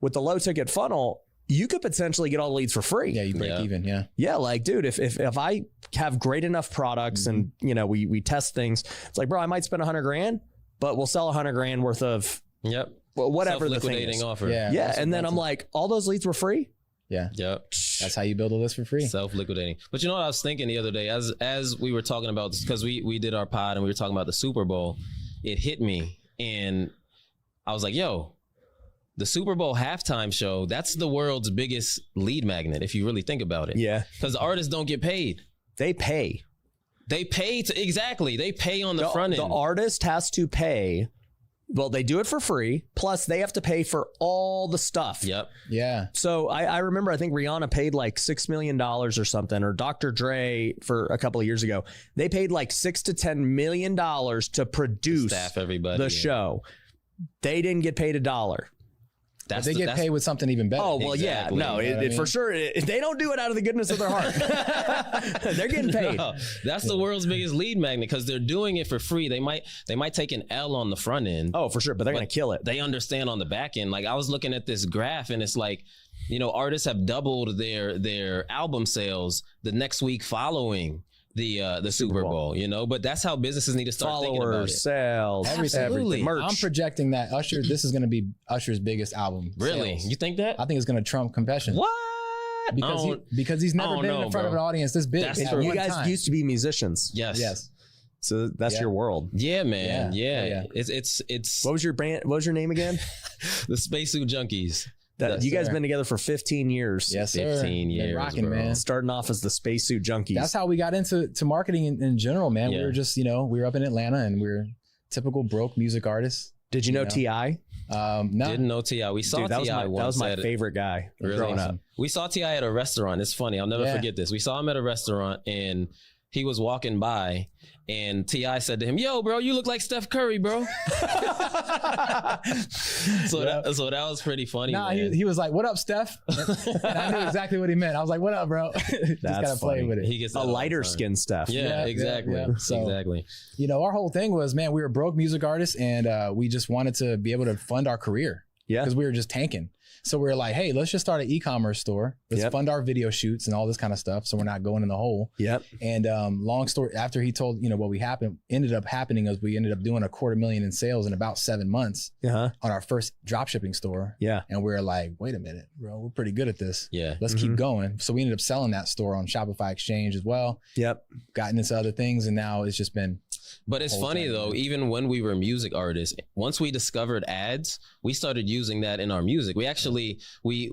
With the low ticket funnel, you could potentially get all the leads for free. Yeah, you break even. Yeah. Yeah, like, dude, if I have great enough products and, you know, we test things, it's like, bro, I might spend 100 grand, but we'll sell 100 grand worth of whatever the thing is. Offer. Yeah. And then I'm like, all those leads were free? Yeah. Yep. That's how you build a list for free. Self-liquidating. But you know what I was thinking the other day, as we were talking about this, because we did our pod and we were talking about the Super Bowl, it hit me and I was like, yo, the Super Bowl halftime show, that's the world's biggest lead magnet, if you really think about it. Yeah. Because the artists don't get paid. They pay. They pay they pay on the front end. The artist has to pay. Well, they do it for free. Plus, they have to pay for all the stuff. Yep. Yeah. So I remember, I think Rihanna paid like $6 million or something, or Dr. Dre for a couple of years ago. They paid like $6 to $10 million to produce the show. They didn't get paid $1. They get paid with something even better. Oh, well, Exactly. yeah. No, You know what I mean? for sure. They don't do it out of the goodness of their heart. They're getting paid. No, that's the world's biggest lead magnet because they're doing it for free. They might take an L on the front end. Oh, for sure. But they're going to kill it. They understand on the back end. Like I was looking at this graph and it's like, you know, artists have doubled their album sales the next week following the Super Bowl, you know, but that's how businesses need to start thinking about it. Sales, everything, merch. I'm projecting that this is going to be Usher's biggest album. Really? Sales. You think that? I think it's going to trump Confession. What? Because he's never been in front of an audience this big. You guys used to be musicians. Yes. So that's your world. Yeah, man. Yeah. It's What was your brand? What was your name again? the Spacesuit Junkies. You guys been together for 15 years. Yes, sir. 15 years, been rocking, bro. man. Starting off as the Spacesuit Junkies. That's how we got into marketing in general, man. Yeah. We were just, we were up in Atlanta and we were typical broke music artist. Did you know T.I.? No. Didn't know T.I. We saw Dude, T.I. that once. was my at favorite guy growing up. We saw T.I. at a restaurant. It's funny. I'll never forget this. We saw him at a restaurant and he was walking by and T.I. said to him, "Yo, bro, you look like Steph Curry, bro." So that was pretty funny. Nah, he was like, "What up, Steph?" And I knew exactly what he meant. I was like, "What up, bro?" Just gotta play with it. He gets a lighter skin Steph. Yeah, exactly. Yeah. So, exactly. You know, our whole thing was, man, we were broke music artists and we just wanted to be able to fund our career. Yeah. Because we were just tanking. So we were like, hey, let's just start an e-commerce store. Let's fund our video shoots and all this kind of stuff. So we're not going in the hole. Yep. And long story, after he told, what ended up happening is we ended up doing $250,000 in sales in about 7 months on our first drop shipping store. Yeah. And we were like, wait a minute, bro, we're pretty good at this. Yeah. Let's keep going. So we ended up selling that store on Shopify Exchange as well. Yep. Gotten into other things. And now it's just been. But it's funny though, even when we were music artists, once we discovered ads, we started using that in our music. We actually, we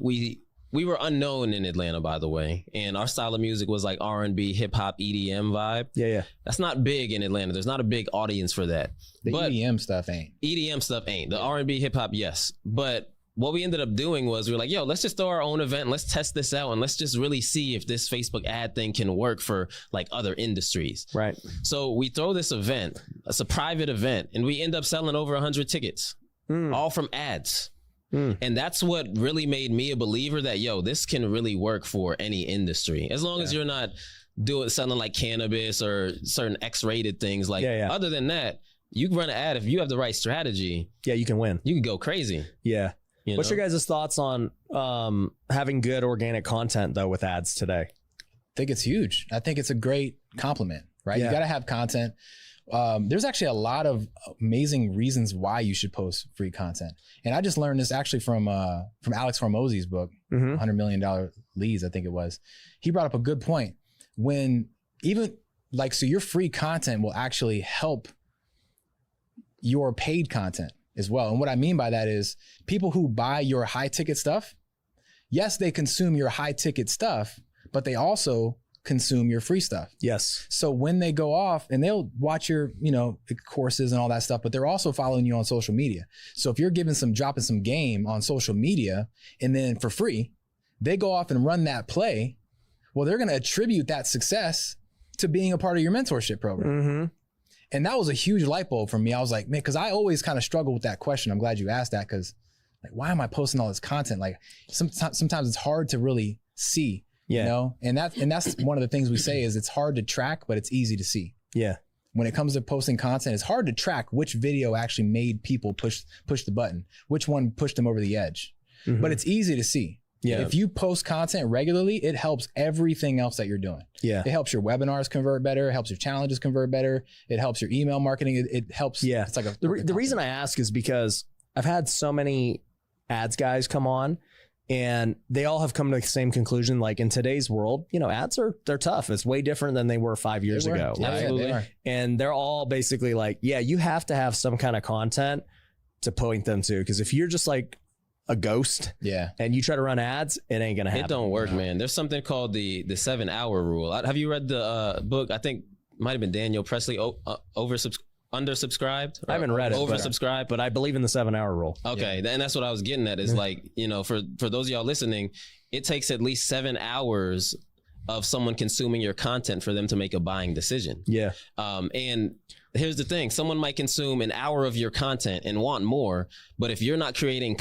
were unknown in Atlanta, by the way. And our style of music was like R&B, hip hop, EDM vibe. Yeah. That's not big in Atlanta. There's not a big audience for that. But EDM stuff ain't. The R&B, hip hop, yes. But what we ended up doing was we were like, yo, let's just throw our own event. Let's test this out. And let's just really see if this Facebook ad thing can work for like other industries. Right. So we throw this event. It's a private event. And we end up selling over 100 tickets, all from ads. And that's what really made me a believer that, yo, this can really work for any industry. As long as you're not selling like cannabis or certain X-rated things. Like other than that, you can run an ad. If you have the right strategy. Yeah, you can win. You can go crazy. Yeah. What's your guys' thoughts on having good organic content though with ads today? I think it's huge. I think it's a great compliment, right? You got to have content. There's actually a lot of amazing reasons why you should post free content. And I just learned this actually from Alex Hormozy's book, $100 Million Leads, I think it was. He brought up a good point. When so your free content will actually help your paid content as well. And what I mean by that is people who buy your high ticket stuff, yes, they consume your high ticket stuff, but they also consume your free stuff. Yes. So when they go off and they'll watch your, courses and all that stuff, but they're also following you on social media. So if you're dropping some game on social media and then for free, they go off and run that play. Well, they're going to attribute that success to being a part of your mentorship program. And that was a huge light bulb for me. I was like, man, because I always kind of struggle with that question. I'm glad you asked that because, like, why am I posting all this content? Like, sometimes it's hard to really see, And that's one of the things we say is it's hard to track, but it's easy to see. Yeah. When it comes to posting content, it's hard to track which video actually made people push the button, which one pushed them over the edge. But it's easy to see. Yeah. If you post content regularly, it helps everything else that you're doing. Yeah. It helps your webinars convert better. It helps your challenges convert better. It helps your email marketing. It helps. Yeah. It's like the reason I ask is because I've had so many ads guys come on and they all have come to the same conclusion. Like in today's world, ads they're tough. It's way different than they were 5 years ago. Yeah, right? Yeah, and they're all basically like, you have to have some kind of content to point them to. Because if you're just like a ghost and you try to run ads, it ain't gonna happen. It don't work, man. There's something called the 7 hour rule. Have you read the book? I think might have been Daniel Presley, undersubscribed. I haven't read it. Oversubscribed, but I believe in the 7 hour rule. Okay, and that's what I was getting at. Is like, for those of y'all listening, it takes at least 7 hours of someone consuming your content for them to make a buying decision. Yeah. And here's the thing. Someone might consume an hour of your content and want more, but if you're not creating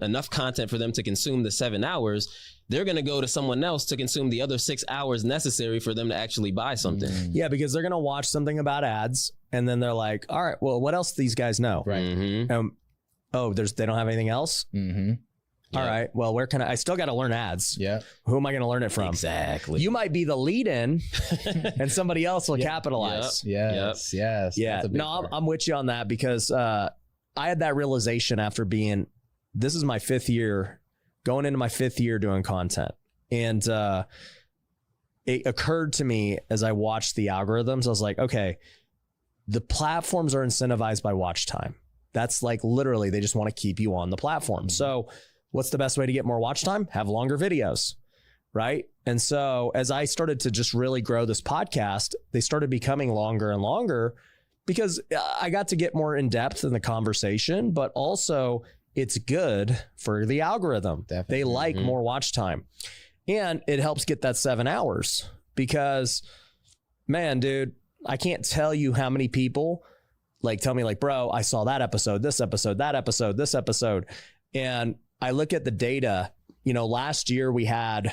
enough content for them to consume the 7 hours, they're going to go to someone else to consume the other 6 hours necessary for them to actually buy something. Yeah, because they're going to watch something about ads and then they're like, all right, well, what else do these guys know? Right. They don't have anything else? All right. Well, where can I still got to learn ads. Yeah. Who am I going to learn it from? Exactly. You might be the lead in and somebody else will capitalize. Yes. Yeah. No, I'm with you on that because I had that realization after this is my 5th year, going into my 5th year doing content. And it occurred to me as I watched the algorithms, I was like, okay, the platforms are incentivized by watch time. That's like literally they just want to keep you on the platform. So what's the best way to get more watch time? Have longer videos, right? And so as I started to just really grow this podcast, they started becoming longer and longer because I got to get more in depth in the conversation, but also it's good for the algorithm. Definitely. They like more watch time, and it helps get that 7 hours because, man, dude, I can't tell you how many people like tell me like, bro, I saw that episode, this episode, that episode, this episode. And I look at the data, you know, last year we had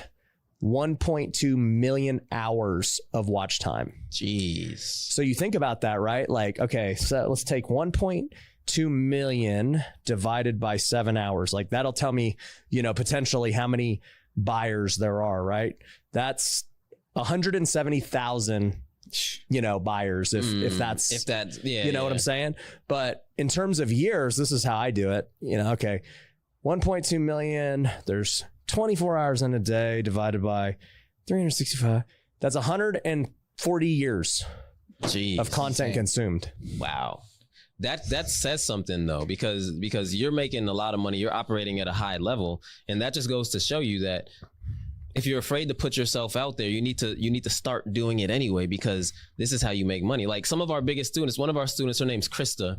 1.2 million hours of watch time. Jeez. So you think about that, right? Like, okay, so let's take 1.2 million divided by 7 hours. Like that'll tell me, you know, potentially how many buyers there are, right? That's 170,000, you know, buyers if that's yeah, you know what I'm saying? But in terms of years, this is how I do it. You know, okay, 1.2 million, there's 24 hours in a day divided by 365. That's 140 years Jeez. of content consumed. Wow. That says something though, because you're making a lot of money, you're operating at a high level, and that just goes to show you that if you're afraid to put yourself out there, you need to start doing it anyway, because this is how you make money. Like some of our biggest students, one of our students, her name's Krista.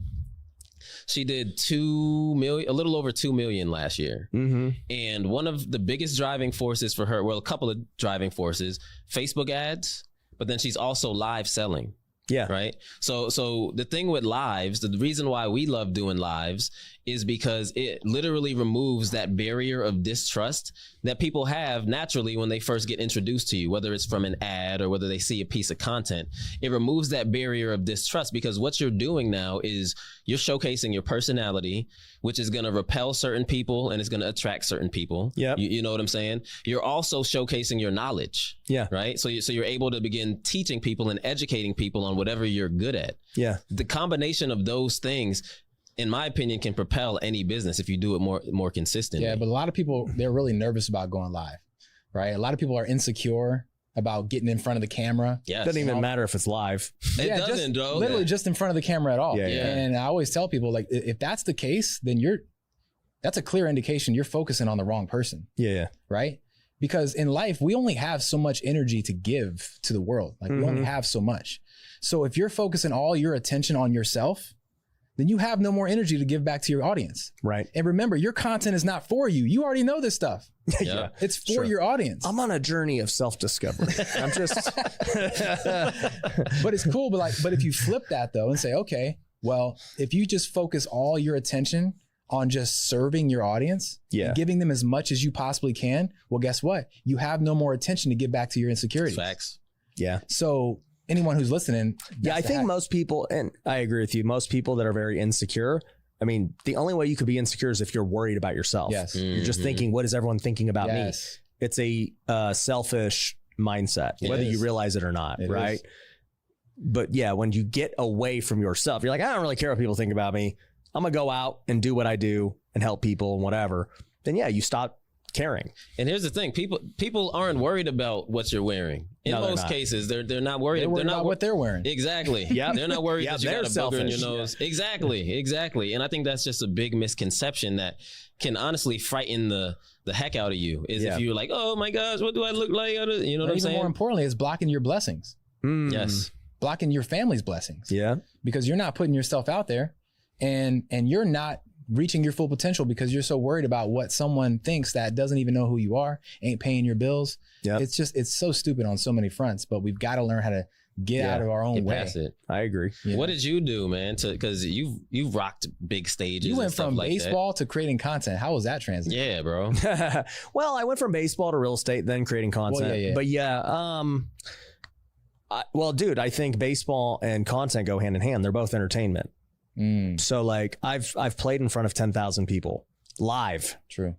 She did 2 million, a little over 2 million last year. Mm-hmm. And one of the biggest driving forces for her, well, a couple of driving forces, Facebook ads, but then she's also live selling. Yeah. Right. So the thing with lives, the reason why we love doing lives is because it literally removes that barrier of distrust that people have naturally when they first get introduced to you, whether it's from an ad or whether they see a piece of content. It removes that barrier of distrust because what you're doing now is you're showcasing your personality, which is going to repel certain people and it's going to attract certain people. Yep. You know what I'm saying? You're also showcasing your knowledge. Yeah. Right. So you're able to begin teaching people and educating people on whatever you're good at. Yeah. The combination of those things, in my opinion, can propel any business if you do it more consistently. Yeah, but a lot of people, they're really nervous about going live, right? A lot of people are insecure about getting in front of the camera. Yes. Doesn't even matter if it's live. It doesn't, just, though. Literally just in front of the camera at all. Yeah, yeah. And I always tell people, like, if that's the case, then that's a clear indication you're focusing on the wrong person, Yeah. right? Because in life, we only have so much energy to give to the world. Like we only have so much. So if you're focusing all your attention on yourself, then you have no more energy to give back to your audience. Right. And remember, your content is not for you. You already know this stuff. Yeah. It's for Sure. your audience. I'm on a journey of self-discovery. I'm just But it's cool. But if you flip that though and say, okay, well, if you just focus all your attention on just serving your audience, and giving them as much as you possibly can, well, guess what? You have no more attention to give back to your insecurities. Facts. Yeah. So anyone who's listening, Yeah, I think most people, and I agree with you, most people that are very insecure, I mean, the only way you could be insecure is if you're worried about yourself. Yes. You're just thinking, what is everyone thinking about me? It's a selfish mindset, whether you realize it or not, right? But yeah, when you get away from yourself, you're like, I don't really care what people think about me. I'm going to go out and do what I do and help people and whatever. Then yeah, you stop caring. And here's the thing: people aren't worried about what you're wearing. In most cases, they're not worried. They're not what they're wearing. Exactly. Yep. They're not worried that you got a booger in your nose. Yeah. Exactly. And I think that's just a big misconception that can honestly frighten the heck out of you. Is if you're like, oh my gosh, what do I look like? You know what I'm saying? Even more importantly, it's blocking your blessings. Yes. Blocking your family's blessings. Yeah. Because you're not putting yourself out there, and you're not reaching your full potential because you're so worried about what someone thinks that doesn't even know who you are, ain't paying your bills. Yeah. It's so stupid on so many fronts, but we've got to learn how to get out of our own way. Past it. I agree. Yeah. What did you do, man? Because you've rocked big stages. You went and stuff from like baseball to creating content. How was that transition? Yeah, bro. Well, I went from baseball to real estate, then creating content. Well, But well, dude, I think baseball and content go hand in hand. They're both entertainment. So like I've played in front of 10,000 people live. True.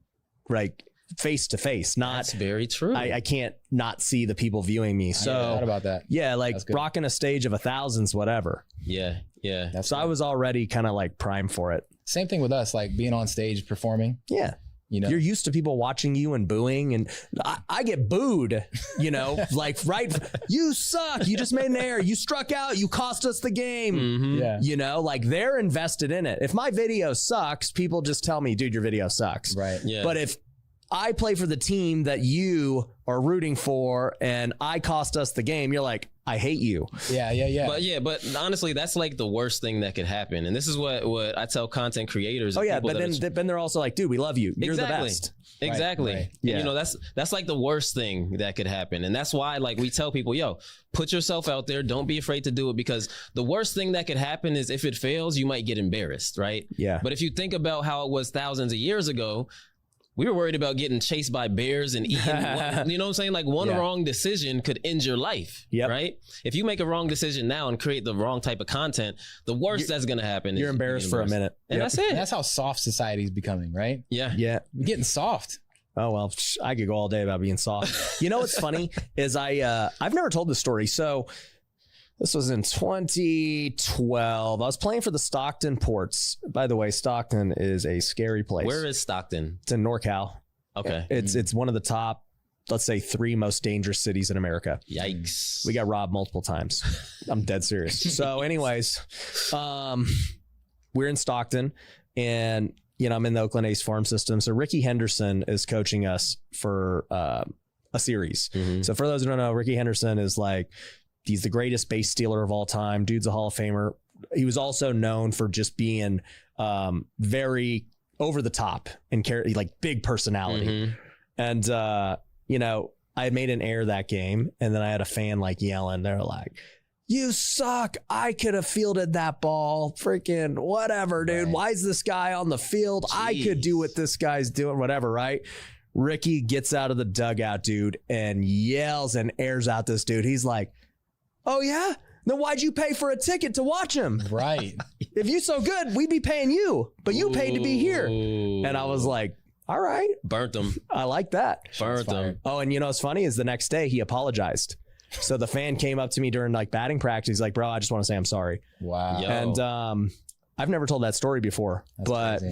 Like face to face, not That's very true. I can't not see the people viewing me. So I thought about that. yeah, like rocking a stage of 1,000s, whatever. Yeah. So I was already kind of like primed for it. Same thing with us, like being on stage performing. Yeah. You know, You're used to people watching you and booing, and I get booed, you know, like, right. You suck. You just made an error. You struck out. You cost us the game. Yeah. You know, like they're invested in it. If my video sucks, people just tell me, dude, your video sucks. Right. Yeah. But if I play for the team that you are rooting for and I cost us the game, you're like, I hate you. Yeah. But honestly, that's like the worst thing that could happen. And this is what I tell content creators. Oh yeah, but then they're also like, dude, we love you. You're the best. Exactly. Right. Yeah. You know, that's like the worst thing that could happen. And that's why like we tell people, yo, put yourself out there. Don't be afraid to do it, because the worst thing that could happen is if it fails, you might get embarrassed, right? Yeah. But if you think about how it was thousands of years ago, we were worried about getting chased by bears and eating. You know what I'm saying? Like one wrong decision could end your life, right? If you make a wrong decision now and create the wrong type of content, the worst that's going to happen is you're embarrassed for a minute. And that's it. And that's how soft society is becoming, right? Yeah. We're getting soft. Oh, well, I could go all day about being soft. You know what's funny is I've never told this story. So this was in 2012. I was playing for the Stockton Ports. By the way, Stockton is a scary place. Where is Stockton? It's in NorCal. Okay. It's one of the top, let's say, 3 most dangerous cities in America. Yikes. We got robbed multiple times. I'm dead serious. So anyways, we're in Stockton, and I'm in the Oakland A's farm system. So Ricky Henderson is coaching us for a series. Mm-hmm. So for those who don't know, Ricky Henderson is like, he's the greatest base stealer of all time. Dude's a Hall of Famer. He was also known for just being very over the top and like big personality. Mm-hmm. And, I had made an error that game, and then I had a fan like yelling. They're like, "You suck. I could have fielded that ball. Freaking whatever, dude. Right. Why is this guy on the field? Jeez. I could do what this guy's doing, whatever," right? Ricky gets out of the dugout, dude, and yells and airs out this dude. He's like, "Oh, yeah? Then why'd you pay for a ticket to watch him? Right. If you so good, we'd be paying you, but you paid to be here." And I was like, all right. Burnt them. I like that. Burnt them. Oh, and what's funny is the next day he apologized. So the fan came up to me during like batting practice. He's like, "Bro, I just want to say I'm sorry." Wow. Yo. And I've never told that story before, but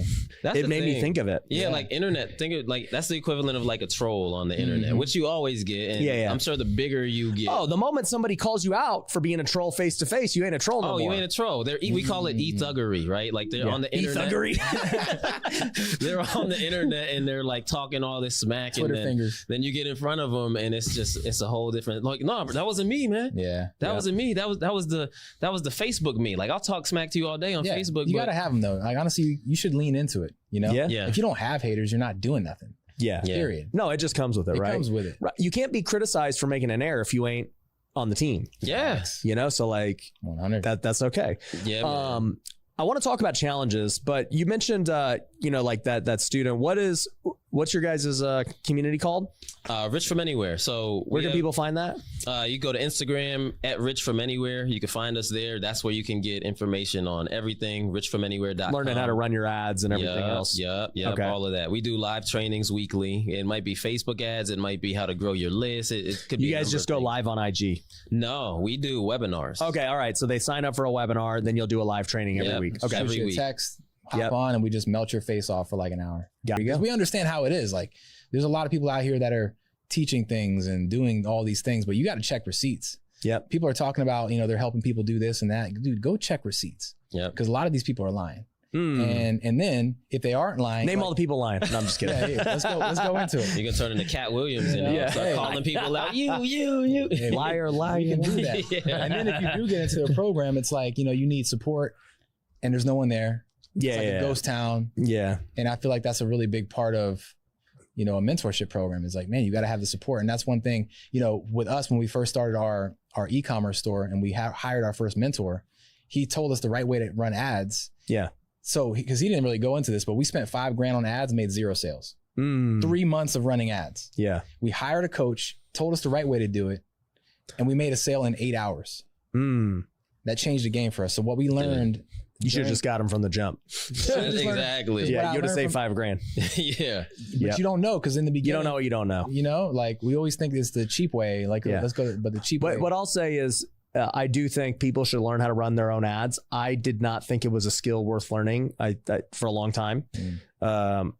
That's it the made me thing. think of it. Yeah, like internet. Think of like that's the equivalent of like a troll on the internet, which you always get. And Yeah. I'm sure the bigger you get. Oh, the moment somebody calls you out for being a troll face to face, you ain't a troll no more. you ain't a troll. We call it e-thuggery, right? Like they're on the internet. E-thuggery. They're on the internet and they're like talking all this smack, Twitter and fingers. then you get in front of them and it's a whole different. Like, no, that wasn't me, man. Yeah. That wasn't me. That was the Facebook me. Like I'll talk smack to you all day on Facebook. You but gotta have them though. Like honestly, you should lean into it. Yeah. Yeah. If you don't have haters, you're not doing nothing. Yeah. Period. No, it just comes with it, It right? comes with it. Right. You can't be criticized for making an error if you ain't on the team. Yeah. So like 100. that's okay. Yeah. Man. I want to talk about challenges, but you mentioned like that student. What's your guys' community called? Rich from Anywhere. So Where can people find that? You go to Instagram at Rich from Anywhere. You can find us there. That's where you can get information on everything. richfromanywhere.com. Learning how to run your ads and everything else. Yep. Okay. All of that. We do live trainings weekly. It might be Facebook ads. It might be how to grow your list. It could be. You guys just go live on IG? No, we do webinars. Okay. All right. So they sign up for a webinar, then you'll do a live training every week. Okay. Every Shoot a week. text, hop on, and we just melt your face off for like an hour. Got Because you. we understand how it is. Like, there's a lot of people out here that are teaching things and doing all these things, but you got to check receipts. Yep. People are talking about, they're helping people do this and that. Dude, go check receipts. Yep. Because a lot of these people are lying. Mm. And then if they aren't lying, Name all the people lying. No, I'm just kidding. yeah, let's go into it. You can turn into Cat Williams and Yeah. start Hey. calling people out. You. Hey, Liar. We can do that. Yeah. And then if you do get into a program, it's like, you need support and there's no one there. Yeah. It's like a ghost town. Yeah. And I feel like that's a really big part of, a mentorship program is like, man, you got to have the support. And that's one thing, with us, when we first started our e-commerce store and we hired our first mentor, he told us the right way to run ads. Yeah. So, because he didn't really go into this, but we spent $5,000 on ads, made 0 sales. 3 months of running ads. Yeah. We hired a coach, told us the right way to do it, and we made a sale in 8 hours. That changed the game for us. So what we learned, You should have just got him from the jump. Exactly. Yeah, I you would have learned saved $5,000. Yeah. but you don't know, because in the beginning, You don't know what you don't know. like we always think it's the cheap way. Like, let's go, but the cheap way. What I'll say is, I do think people should learn how to run their own ads. I did not think it was a skill worth learning for a long time. For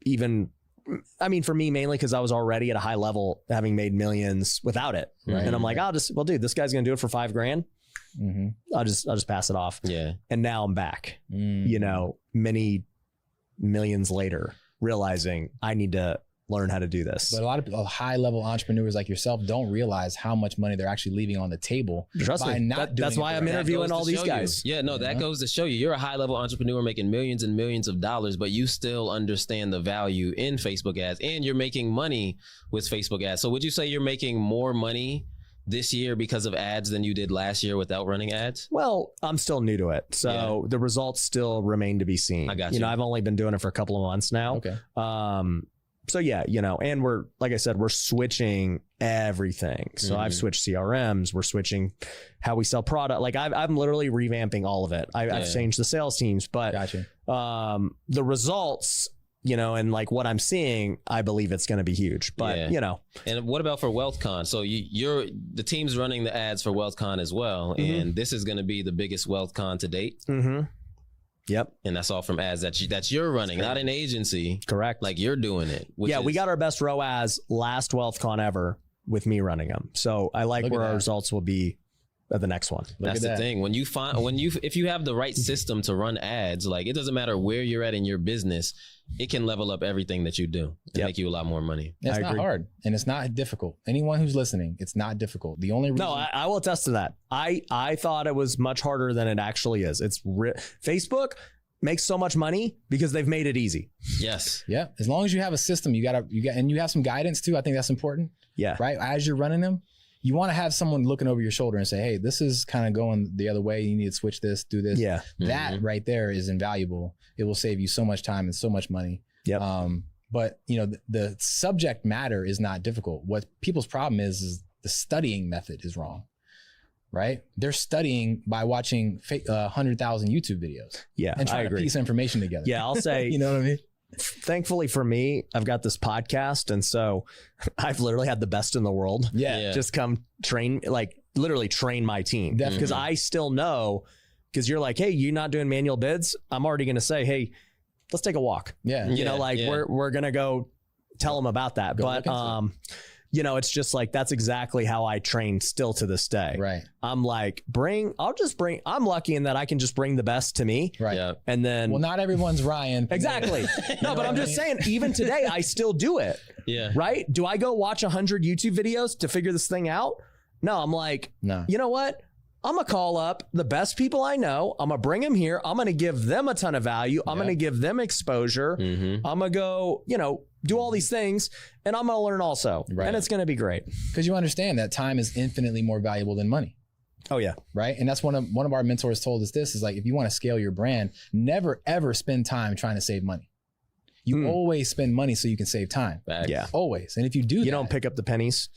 me, mainly because I was already at a high level, having made millions without it. Right. And I'm like, dude, this guy's going to do it for $5,000. I'll just pass it off. Yeah. And now I'm back, many millions later, realizing I need to learn how to do this. But a lot of high level entrepreneurs like yourself don't realize how much money they're actually leaving on the table. Trust by me. not doing That's why I'm interviewing all these guys. Yeah, no, that goes to show you. You're a high level entrepreneur making millions and millions of dollars, but you still understand the value in Facebook ads, and you're making money with Facebook ads. So would you say you're making more money this year because of ads than you did last year without running ads? Well, I'm still new to it. So the results still remain to be seen. I got you. You know, I've only been doing it for a couple of months now. Okay. So yeah, you know, and we're, like I said, we're switching everything. So I've switched CRMs. We're switching how we sell product. Like I'm literally revamping all of it. I've changed the sales teams, but Gotcha. The results, you know, and like what I'm seeing, I believe it's going to be huge, but you know. And what about for WealthCon? So you're the team's running the ads for WealthCon as well. And this is going to be the biggest WealthCon to date. Yep. And that's all from ads that you're running, not an agency. Correct. Like you're doing it. Yeah, we got our best ROAS last WealthCon ever with me running them. So I like where our results will be at the next one. That's the thing. When you find, if you have the right system to run ads, like it doesn't matter where you're at in your business, it can level up everything that you do and make you a lot more money. It's not hard and it's not difficult. Anyone who's listening, it's not difficult. The only reason. No, I will attest to that. I thought it was much harder than it actually is. It's Facebook makes so much money because they've made it easy. Yes. Yeah. As long as you have a system, and you have some guidance too. I think that's important. Yeah. Right. As you're running them, you want to have someone looking over your shoulder and say, hey, this is kind of going the other way. You need to switch this, do this. Yeah. That right there is invaluable. It will save you so much time and so much money. Yep. But you know, the subject matter is not difficult. What people's problem is the studying method is wrong. Right? They're studying by watching 100,000 YouTube videos. Yeah, and trying to piece information together. Yeah, I'll say, you know what I mean? Thankfully for me, I've got this podcast. And so I've literally had the best in the world. Yeah. Just come train, like literally train my team. Because I still know, because you're like, hey, you're not doing manual bids. I'm already going to say, hey, let's take a walk. Yeah. You know, like we're going to go tell them about that. But, you know, it's just like, that's exactly how I train still to this day. Right. I'm like, I'm lucky in that I can just bring the best to me. Right. Yeah. And then. Well, not everyone's Ryan. Exactly. No, but I'm just saying, even today, I still do it. Yeah. Right. Do I go watch 100 YouTube videos to figure this thing out? No, I'm like, you know what? I'm going to call up the best people I know. I'm going to bring them here. I'm going to give them a ton of value. I'm going to give them exposure. I'm going to go, you know, do all these things, and I'm going to learn also. Right. And it's going to be great. Because you understand that time is infinitely more valuable than money. Oh, yeah. Right. And that's one of our mentors told us this is like, if you want to scale your brand, never, ever spend time trying to save money. You always spend money so you can save time. Facts. Yeah. Always. And if you do you don't pick up the pennies.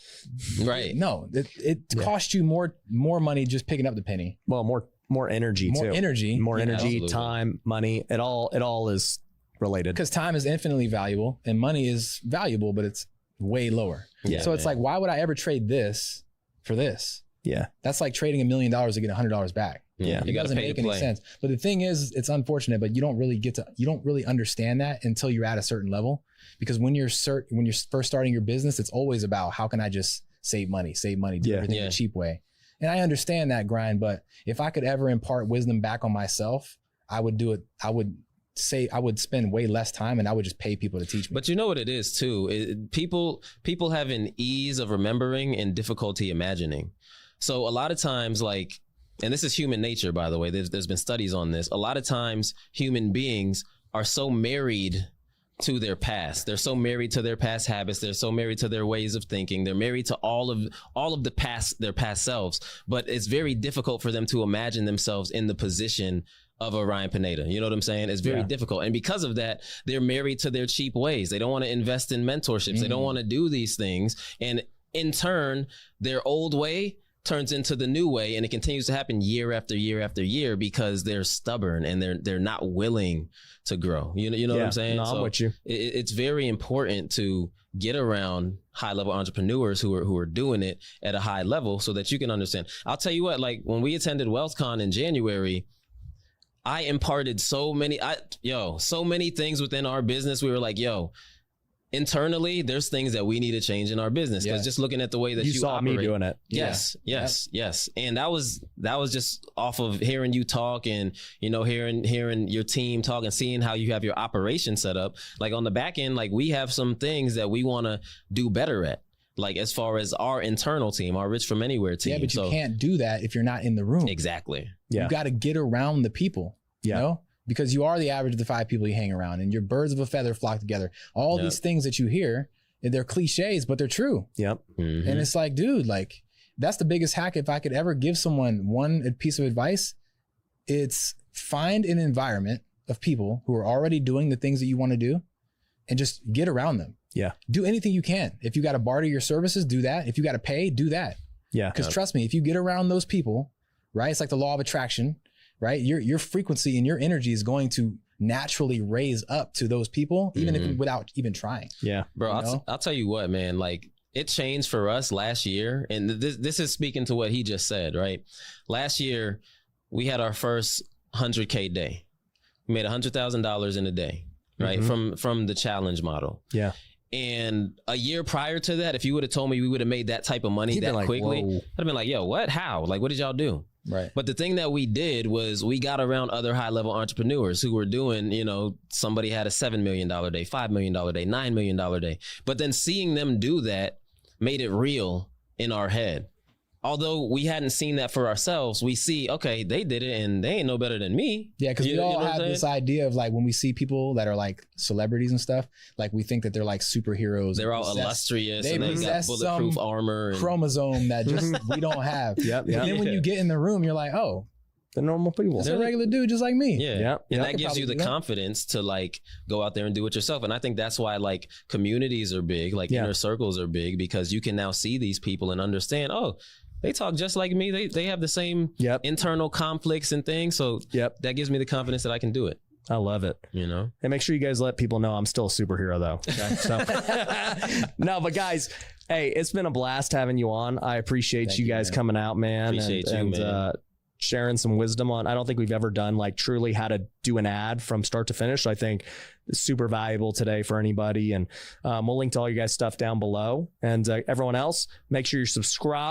Right. No, it costs you more money just picking up the penny. Well, more energy too. More energy, absolutely. time, money. It all is related. Because time is infinitely valuable and money is valuable, but it's way lower. Yeah, so it's like, why would I ever trade this for this? Yeah. That's like trading $1 million to get $100 back. Yeah. It doesn't make any sense. But the thing is, it's unfortunate, but you don't really understand that until you're at a certain level. Because when you're first starting your business, it's always about how can I just save money, do everything the cheap way. And I understand that grind, but if I could ever impart wisdom back on myself, I would do it. I would spend way less time and I would just pay people to teach me. But you know what it is too? People have an ease of remembering and difficulty imagining. So a lot of times, like, and this is human nature, by the way, there's been studies on this. A lot of times human beings are so married to their past. They're so married to their past habits. They're so married to their ways of thinking. They're married to all of their past selves. But it's very difficult for them to imagine themselves in the position of a Ryan Pineda. You know what I'm saying? It's very difficult. And because of that, they're married to their cheap ways. They don't want to invest in mentorships. They don't want to do these things. And in turn, their old way turns into the new way, and it continues to happen year after year after year because they're stubborn and they're not willing to grow. You know what I'm saying? No, I'm with you. It's very important to get around high level entrepreneurs who are doing it at a high level so that you can understand. I'll tell you what, like when we attended WealthCon in January, I imparted so many things within our business. We were like, internally, there's things that we need to change in our business. Because just looking at the way that you saw operate, me doing it. Yes. And that was just off of hearing you talk and, hearing your team talk and seeing how you have your operation set up. Like on the back end, like we have some things that we want to do better at. Like as far as our internal team, our Rich from Anywhere team. Yeah, but you can't do that if you're not in the room. Exactly. You got to get around the people. You know? Because you are the average of the 5 people you hang around, and your birds of a feather flock together. All these things that you hear, they're cliches, but they're true. Yep. Mm-hmm. And it's like, dude, like that's the biggest hack. If I could ever give someone one piece of advice, it's find an environment of people who are already doing the things that you want to do and just get around them. Yeah. Do anything you can. If you got to barter your services, do that. If you got to pay, do that. Yeah. Because trust me, if you get around those people, right? It's like the law of attraction, right? Your frequency and your energy is going to naturally raise up to those people, even if without even trying. Yeah. Bro, I'll tell you what, man, like it changed for us last year. And this is speaking to what he just said, right? Last year, we had our first 100K day. We made $100,000 in a day, right? From the challenge model. Yeah. And a year prior to that, if you would have told me we would have made that type of money that quickly, I'd have been like, yo, what? How? Like, what did y'all do? Right. But the thing that we did was we got around other high level entrepreneurs who were doing, somebody had a $7 million day, $5 million day, $9 million day. But then seeing them do that made it real in our head. Although we hadn't seen that for ourselves, we see, okay, they did it and they ain't no better than me. Yeah, because we all have this idea of like when we see people that are like celebrities and stuff, like we think that they're like superheroes. They're all illustrious and they got bulletproof armor. Chromosome that just we don't have. Yep. And then when you get in the room, you're like, oh, the normal people. It's a regular dude just like me. Yeah. And that gives you the confidence to like go out there and do it yourself. And I think that's why like communities are big, like inner circles are big, because you can now see these people and understand, oh, they talk just like me. They have the same internal conflicts and things. So that gives me the confidence that I can do it. I love it. And make sure you guys let people know I'm still a superhero though. Okay? So no, but guys, hey, it's been a blast having you on. I appreciate you guys coming out, man. Appreciate you, man. Sharing some wisdom on, I don't think we've ever done like truly how to do an ad from start to finish. So I think it's super valuable today for anybody. And we'll link to all you guys stuff down below. And everyone else, make sure you're subscribed.